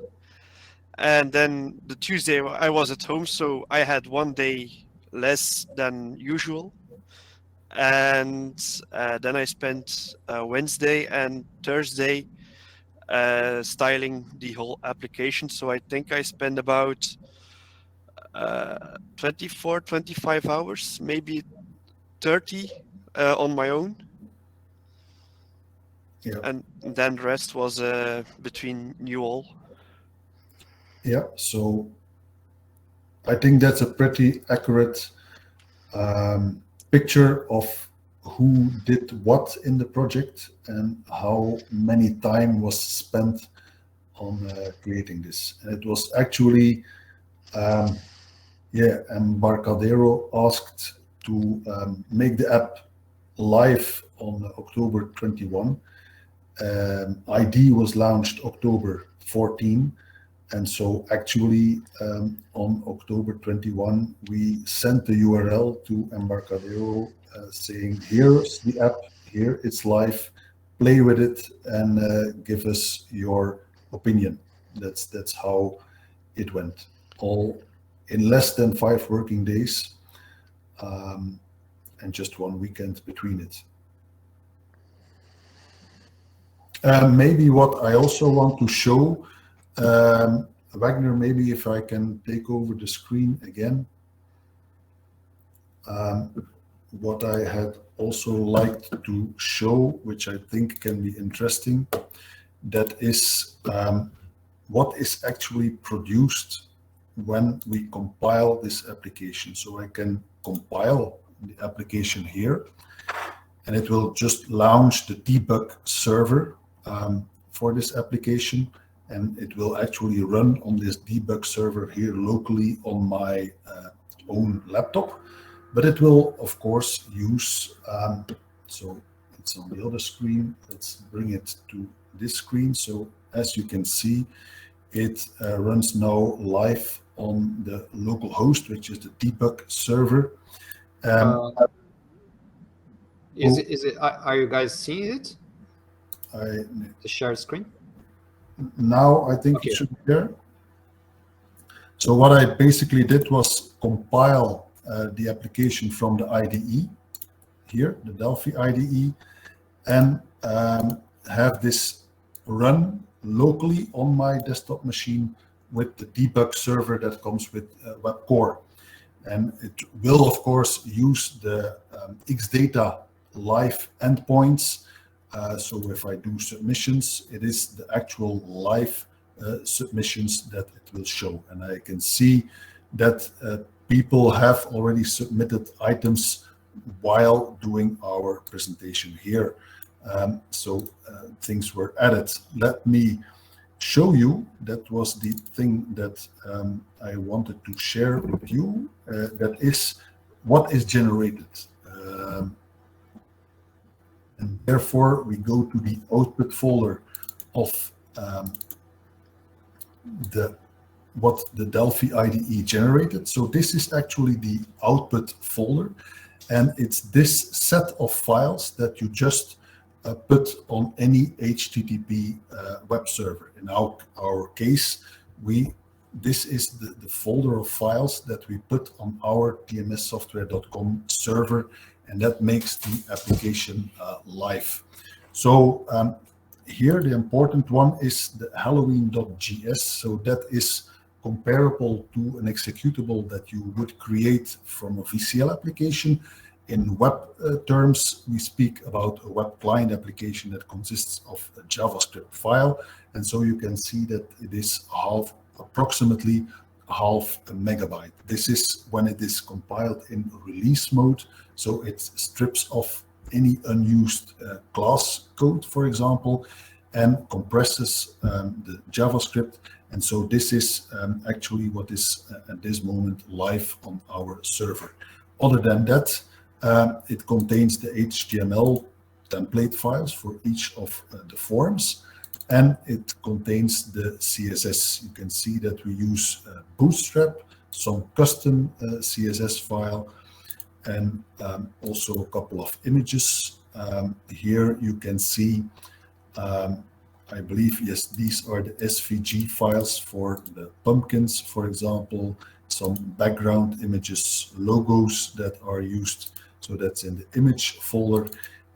And then the Tuesday I was at home, so I had 1 day less than usual. And then I spent Wednesday and Thursday styling the whole application. So I think I spent about 24, 25 hours, maybe 30 on my own. Yeah. And then the rest was between you all.
Yeah, so I think that's a pretty accurate picture of who did what in the project and how many time was spent on creating this. And it was actually, Embarcadero asked to make the app live on October 21. ID was launched October 14. And so actually on October 21, we sent the URL to Embarcadero saying, here's the app, here it's live, play with it and give us your opinion. That's how it went. All in less than 5 working days, and just 1 weekend between it. Maybe what I also want to show, Wagner, maybe if I can take over the screen again. What I had also liked to show, which I think can be interesting, that is what is actually produced when we compile this application. So I can compile the application here, and it will just launch the debug server for this application, and it will actually run on this debug server here locally on my own laptop. But it will, of course, use, so it's on the other screen. Let's bring it to this screen. So as you can see, it runs now live on the local host, which is the debug server.
Are you guys seeing it? The shared screen?
Now I think it should be there. So what I basically did was compile the application from the IDE here, the Delphi IDE, and have this run locally on my desktop machine with the debug server that comes with WebCore. And it will, of course, use the Xdata live endpoints. So if I do submissions, it is the actual live submissions that it will show. And I can see that people have already submitted items while doing our presentation here. So things were added. Let me show you, that was the thing that I wanted to share with you. That is what is generated. And therefore we go to the output folder of what the Delphi IDE generated. So this is actually the output folder, and it's this set of files that you just put on any HTTP web server. In our case, this is the folder of files that we put on our tmssoftware.com server, and that makes the application live. So here the important one is the Halloween.js. So that is comparable to an executable that you would create from a VCL application. In web terms, we speak about a web client application that consists of a JavaScript file. And so you can see that it is approximately half a megabyte. This is when it is compiled in release mode. So it strips off any unused class code, for example, and compresses the JavaScript. And so this is actually what is at this moment live on our server. Other than that, it contains the HTML template files for each of the forms, and it contains the CSS. You can see that we use Bootstrap, some custom CSS file, and also a couple of images. Here you can see, I believe, yes, these are the SVG files for the pumpkins, for example, some background images, logos that are used. So that's in the image folder,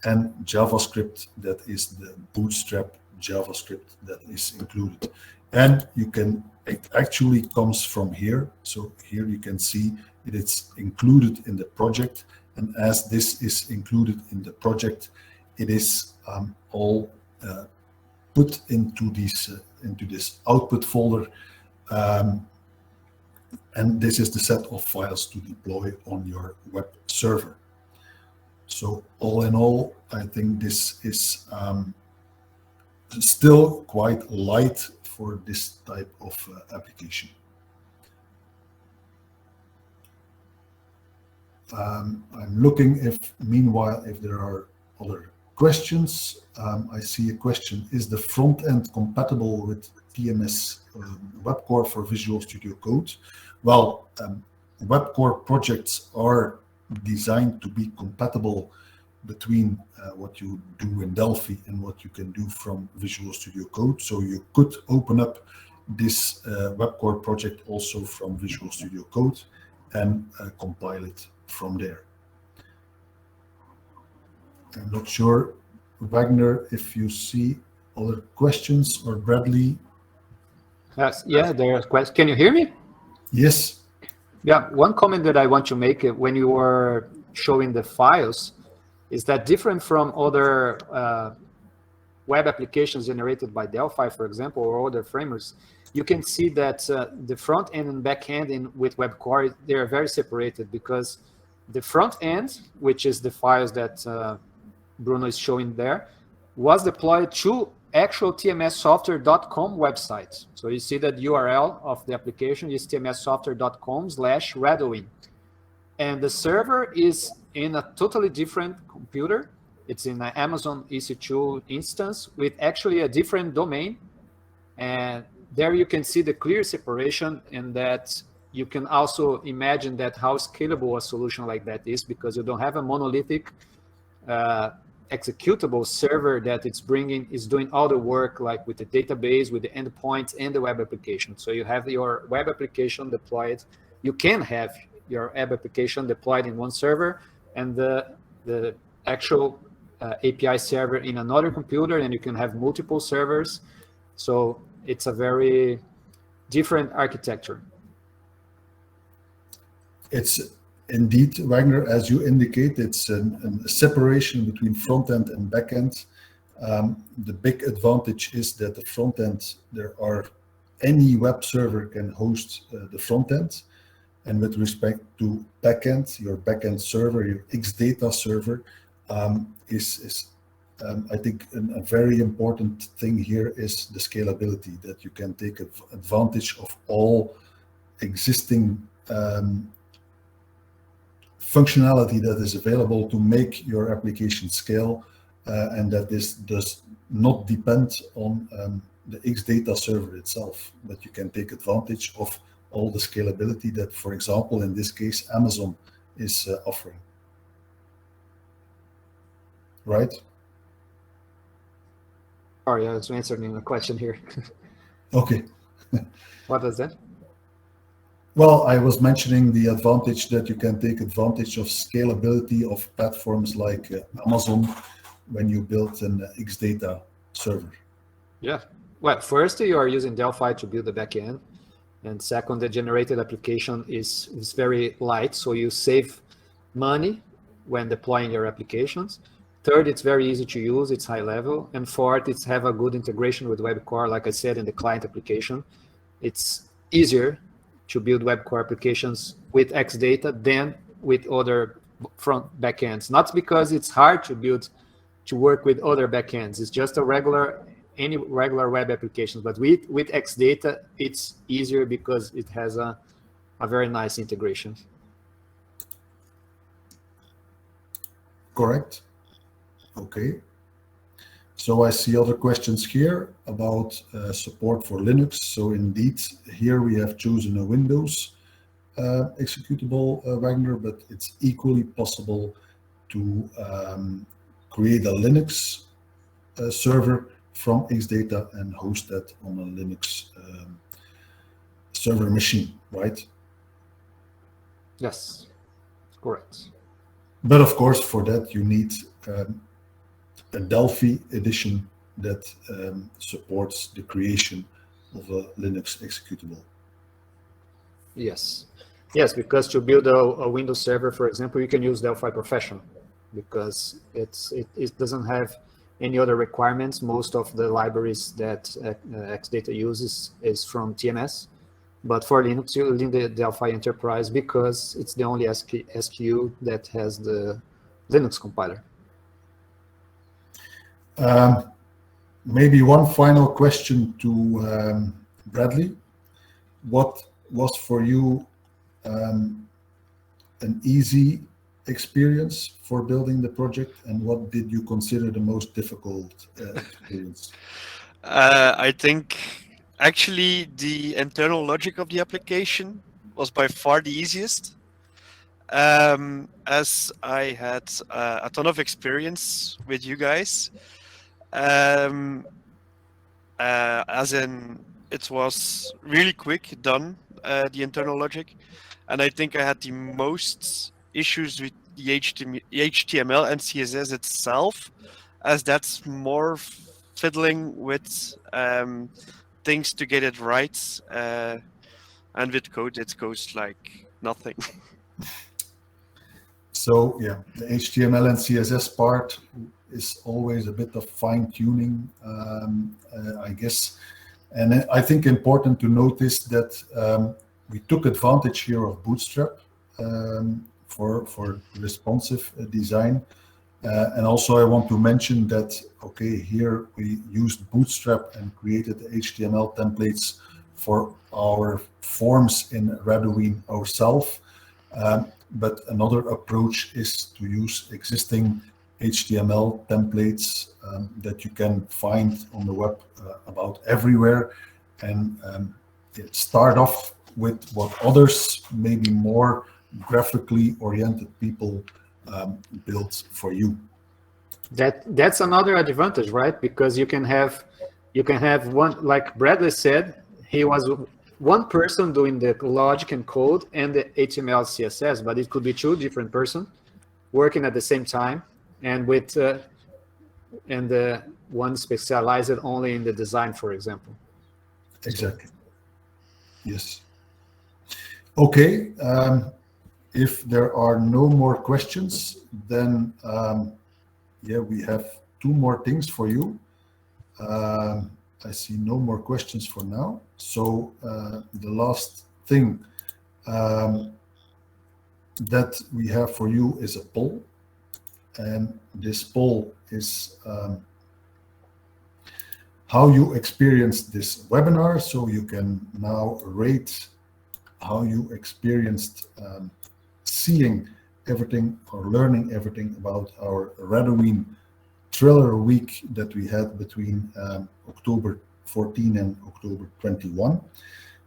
and JavaScript, that is the Bootstrap JavaScript that is included. And it actually comes from here. So here you can see it's included in the project. And as this is included in the project, it is all put into this output folder. And this is the set of files to deploy on your web server. So all in all, I think this is still quite light for this type of application. I'm looking meanwhile, if there are other questions. I see a question: is the front end compatible with TMS WebCore for Visual Studio Code? Well, WebCore projects are designed to be compatible between what you do in Delphi and what you can do from Visual Studio Code. So you could open up this web core project also from Visual Studio Code and compile it from there. I'm not sure, Wagner, if you see other questions, or Bradley.
Yeah, there are questions. Can you hear me?
Yes.
Yeah, one comment that I want to make when you were showing the files is that different from other web applications generated by Delphi, for example, or other frameworks, you can see that the front end and back end with web core, they are very separated, because the front end, which is the files that Bruno is showing there, was deployed to actual tmssoftware.com website. So you see that URL of the application is tmssoftware.com/Redowin. And the server is in a totally different computer. It's in an Amazon EC2 instance with actually a different domain. And there you can see the clear separation, and that you can also imagine that how scalable a solution like that is, because you don't have a monolithic executable server that is doing all the work, like with the database, with the endpoints and the web application. So you have your web application deployed. You can have your web application deployed in one server and the actual API server in another computer, and you can have multiple servers. So it's a very different architecture.
It's indeed, Wagner, as you indicate, it's a separation between front end and back end. The big advantage is that the front end, any web server can host the front end. And with respect to backend, your backend server, your Xdata server, is I think a very important thing here is the scalability, that you can take advantage of all existing functionality that is available to make your application scale, and that this does not depend on the Xdata server itself, but you can take advantage of all the scalability that, for example, in this case, Amazon is offering. Right?
Sorry, I was answering a question here.
Okay.
What was that?
Well, I was mentioning the advantage that you can take advantage of scalability of platforms like Amazon when you build an Xdata server.
Yeah. Well, first, you are using Delphi to build the backend. And second, the generated application is very light, so you save money when deploying your applications. Third, it's very easy to use, it's high level. And fourth, it's have a good integration with web core. Like I said, in the client application, it's easier to build web core applications with Xdata than with other front backends. Not because it's hard to work with other backends. It's just any regular web applications. But with Xdata, it's easier because it has a very nice integration.
Correct. Okay. So I see other questions here about support for Linux. So indeed, here we have chosen a Windows executable, Wagner, but it's equally possible to create a Linux server from Xdata and host that on a Linux server machine, right?
Yes, correct.
But of course, for that, you need a Delphi edition that supports the creation of a Linux executable.
Yes, because to build a Windows server, for example, you can use Delphi Professional because it doesn't have any other requirements. Most of the libraries that Xdata uses is from TMS, but for Linux, you need the Delphi Enterprise because it's the only SKU that has the Linux compiler.
Maybe one final question to Bradley. What was for you an easy experience for building the project, and what did you consider the most difficult experience?
I think actually the internal logic of the application was by far the easiest, as I had a ton of experience with you guys. As in it was really quick done, the internal logic, and I think I had the most issues with the HTML and CSS itself, as that's more fiddling with things to get it right, and with code it goes like nothing.
So yeah, the HTML and CSS part is always a bit of fine tuning, I guess. And I think important to notice that we took advantage here of Bootstrap for responsive design. And also I want to mention that, okay, here we used Bootstrap and created the HTML templates for our forms in Radowin ourselves. But another approach is to use existing HTML templates that you can find on the web about everywhere, and start off with what others, maybe more graphically oriented people, built for you.
That's another advantage, right? Because you can have one, like Bradley said, he was one person doing the logic and code and the HTML CSS, but it could be two different persons working at the same time, and with one specialized only in the design, for example.
Exactly. Yes. Okay. If there are no more questions, then yeah, we have two more things for you. I see no more questions for now. So the last thing that we have for you is a poll. And this poll is how you experienced this webinar. So you can now rate how you experienced seeing everything or learning everything about our Radowin Trailer Week that we had between October 14 and October 21.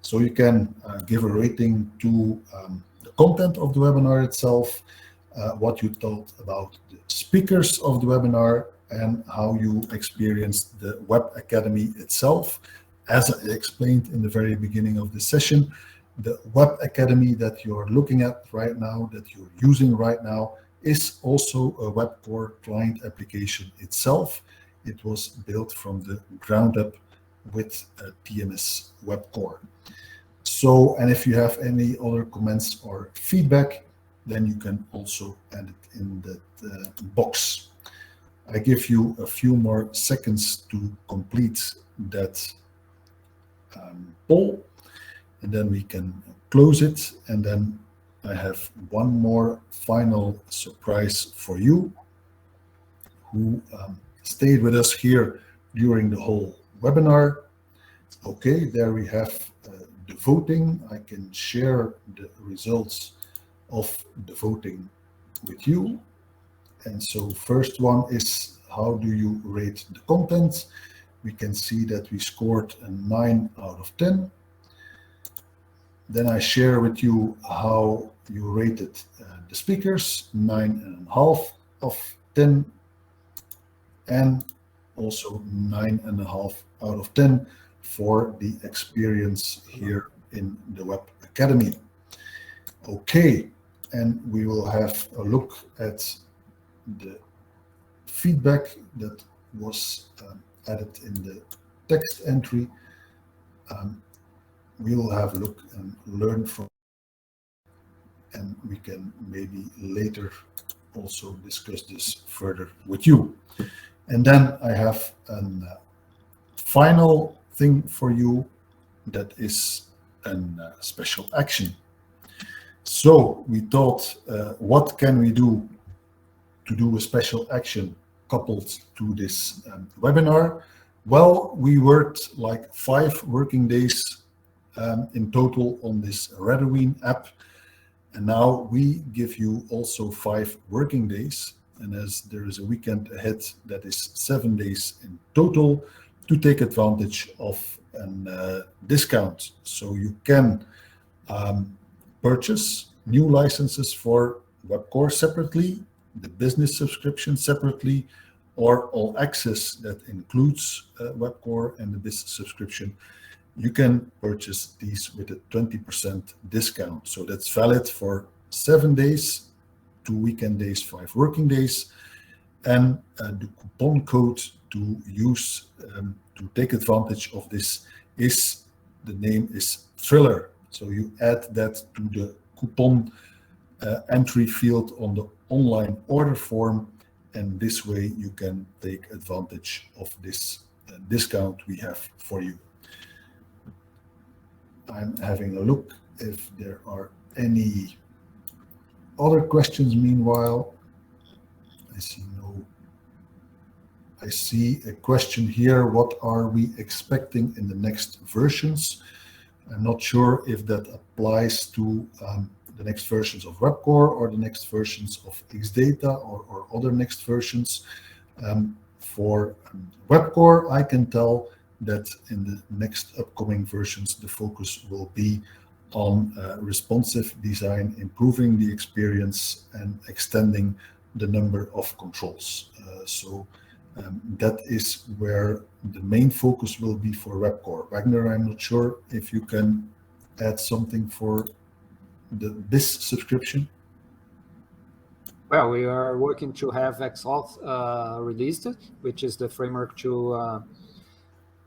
So you can give a rating to the content of the webinar itself, what you thought about the speakers of the webinar, and how you experienced the Web Academy itself. As I explained in the very beginning of the session, the Web Academy that you're looking at right now, that you're using right now, is also a web core client application itself. It was built from the ground up with a TMS web core. So, and if you have any other comments or feedback, then you can also add it in that box. I give you a few more seconds to complete that poll, and then we can close it. And then I have one more final surprise for you who stayed with us here during the whole webinar. Okay, there we have the voting. I can share the results of the voting with you. And so first one is, how do you rate the content? We can see that we scored a 9 out of 10. Then I share with you how you rated the speakers, 9.5 of 10, and also 9.5 out of 10 for the experience here in the Web Academy. Okay, and we will have a look at the feedback that was added in the text entry. We will have a look and learn from, and we can maybe later also discuss this further with you. And then I have a final thing for you that is a special action. So we thought, what can we do to do a special action coupled to this webinar? Well, we worked like 5 working days in total on this Radowin app, and now we give you also 5 working days, and as there is a weekend ahead, that is 7 days in total, to take advantage of a discount. So you can purchase new licenses for WebCore separately, the business subscription separately, or all access that includes WebCore and the business subscription. you can purchase these with a 20% discount. So that's valid for 7 days, 2 weekend days, 5 working days. And the coupon code to use to take advantage of this is, the name is Thriller. So you add that to the coupon entry field on the online order form, and this way you can take advantage of this discount we have for you. I'm having a look if there are any other questions meanwhile. I see no. I see a question here. What are we expecting in the next versions? I'm not sure if that applies to the next versions of WebCore or the next versions of XData or other next versions. For WebCore, I can tell that in the next upcoming versions, the focus will be on responsive design, improving the experience and extending the number of controls. That is where the main focus will be for WebCore. Wagner, I'm not sure if you can add something for this subscription.
Well, we are working to have XAuth released, which is the framework to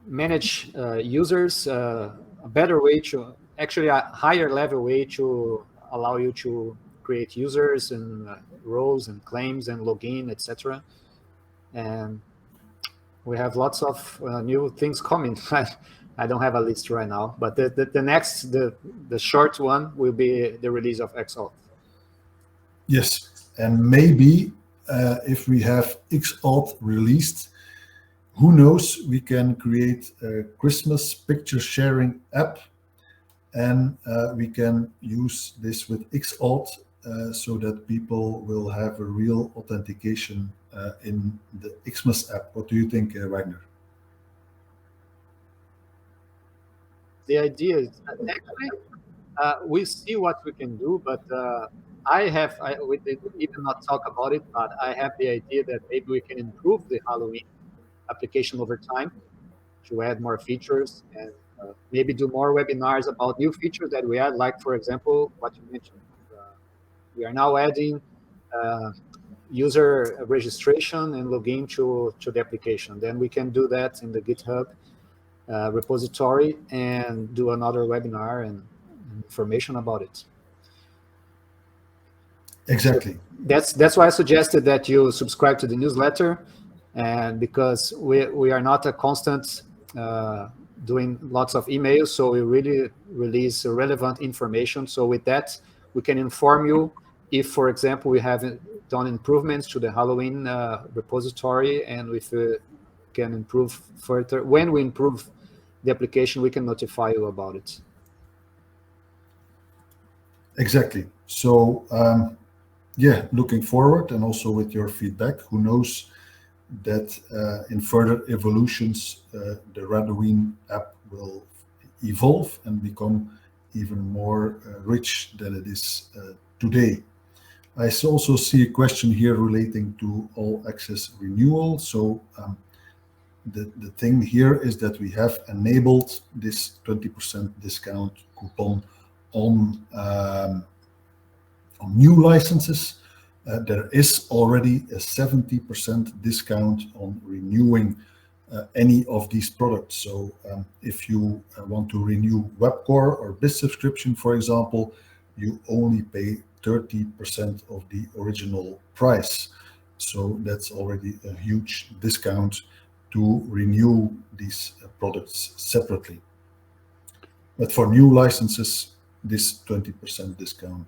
manage users, a better way to, actually a higher level way to allow you to create users and roles and claims and login, etc. And we have lots of new things coming. I don't have a list right now, but the next, the short one will be the release of XAuth.
Yes, and maybe if we have XAuth released, who knows, we can create a Christmas picture sharing app, and we can use this with XAuth so that people will have a real authentication in the Xmas app. What do you think, Wagner?
The idea is actually we see what we can do, but we did even not talk about it, but I have the idea that maybe we can improve the Halloween application over time to add more features and maybe do more webinars about new features that we add, like, for example, what you mentioned. We are now adding user registration and login to the application. Then we can do that in the GitHub repository and do another webinar and information about it.
Exactly.
So that's why I suggested that you subscribe to the newsletter, and because we are not a constant doing lots of emails, so we really release relevant information. So with that, we can inform you if, for example, we have done improvements to the Halloween repository, and if we can improve further. When we improve the application, we can notify you about it.
Exactly. So yeah, looking forward, and also with your feedback, who knows that in further evolutions, the Radoween app will evolve and become even more rich than it is today. I also see a question here relating to All Access Renewal. So the thing here is that we have enabled this 20% discount coupon on new licenses. There is already a 70% discount on renewing any of these products. So if you want to renew WebCore or BIS subscription, for example, you only pay 30% of the original price. So that's already a huge discount to renew these products separately. But for new licenses, this 20% discount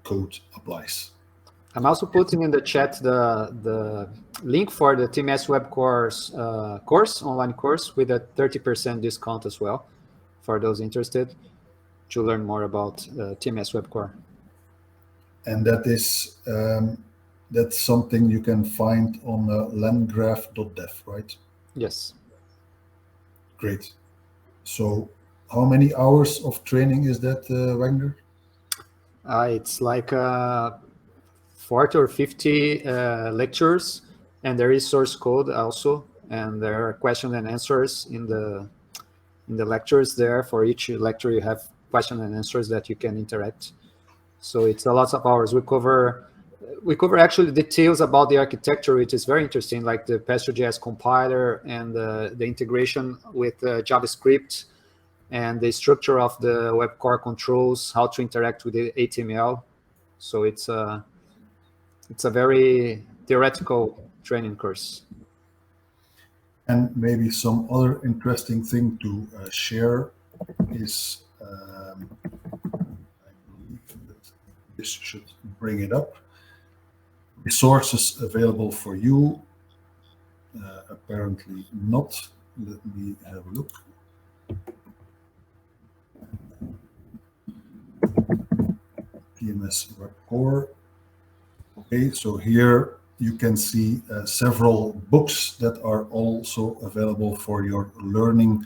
code applies.
I'm also putting in the chat the link for the TMS Web Course online course with a 30% discount as well for those interested to learn more about TMS Web Core.
And that is that's something you can find on landgraph.dev, right?
Yes.
Great. So how many hours of training is that, Wagner?
It's like 40 or 50 lectures, and there is source code also, and there are question and answers in in the lectures there. For each lecture, you have question and answers that you can interact. So it's a lot of hours. We cover actually details about the architecture, which is very interesting, like the Pasture.js compiler and the integration with JavaScript and the structure of the web core controls, how to interact with the HTML. So it's a very theoretical training course.
And maybe some other interesting thing to share is, I believe that this should bring it up. Resources available for you. Apparently not. Let me have a look. TMS Web Core. Okay, so here you can see several books that are also available for your learning.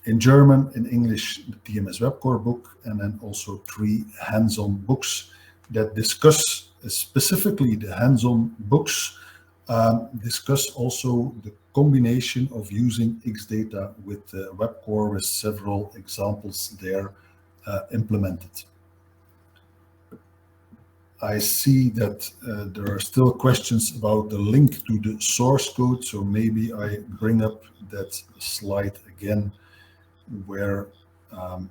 In German, in English, the TMS Web Core book, and then also 3 hands-on books that discuss specifically the hands-on books, discuss also the combination of using Xdata with Web Core, with several examples there implemented. I see that there are still questions about the link to the source code, so maybe I bring up that slide again where the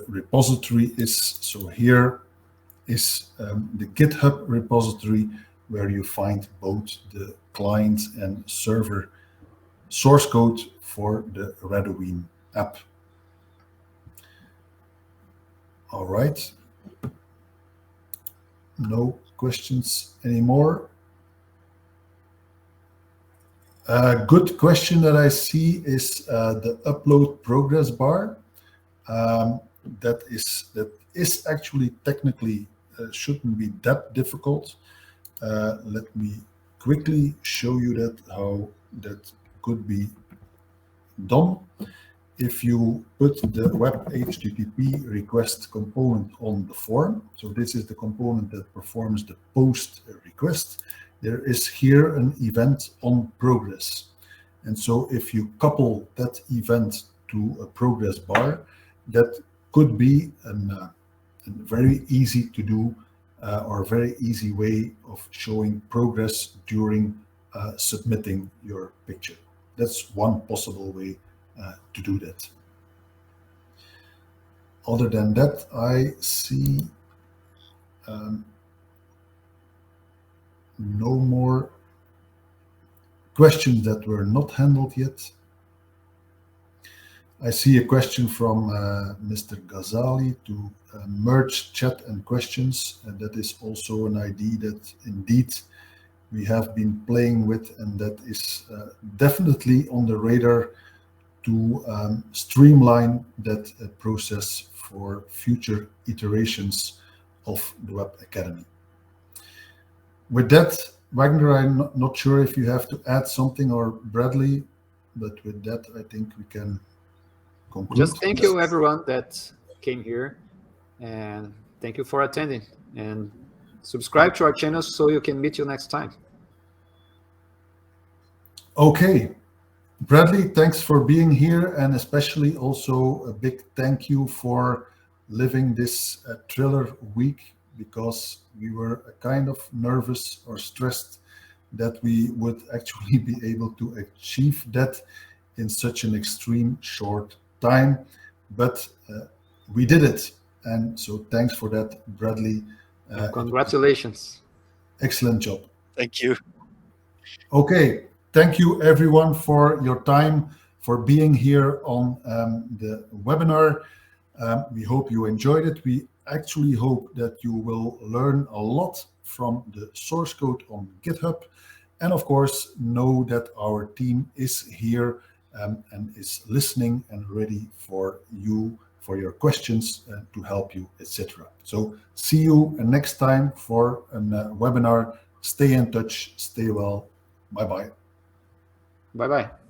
repository is. So here is the GitHub repository where you find both the client and server source code for the Redoween app. All right. No questions anymore. A good question that I see is the upload progress bar. That is actually technically shouldn't be that difficult. Let me quickly show you that how that could be done. If you put the web HTTP request component on the form, so this is the component that performs the post request, there is here an event on progress. And so if you couple that event to a progress bar, that could be a very easy to do or a very easy way of showing progress during submitting your picture. That's one possible way to do that. Other than that, I see no more questions that were not handled yet. I see a question from Mr. Ghazali to merge chat and questions, and that is also an idea that indeed we have been playing with, and that is definitely on the radar to streamline that process for future iterations of the Web Academy. With that, Wagner, I'm not sure if you have to add something, or Bradley, but with that, I think we can conclude.
Just thank you, everyone that came here, and thank you for attending. And subscribe to our channel so you can meet you next time.
Okay. Bradley, thanks for being here, and especially also a big thank you for living this thriller week, because we were kind of nervous or stressed that we would actually be able to achieve that in such an extreme short time, but we did it. And so thanks for that, Bradley.
Congratulations.
Excellent job.
Thank you.
Okay. Thank you, everyone, for your time, for being here on the webinar. We hope you enjoyed it. We actually hope that you will learn a lot from the source code on GitHub. And of course, know that our team is here and is listening and ready for you, for your questions, to help you, etc. So see you next time for a webinar. Stay in touch. Stay well. Bye-bye.
Bye-bye.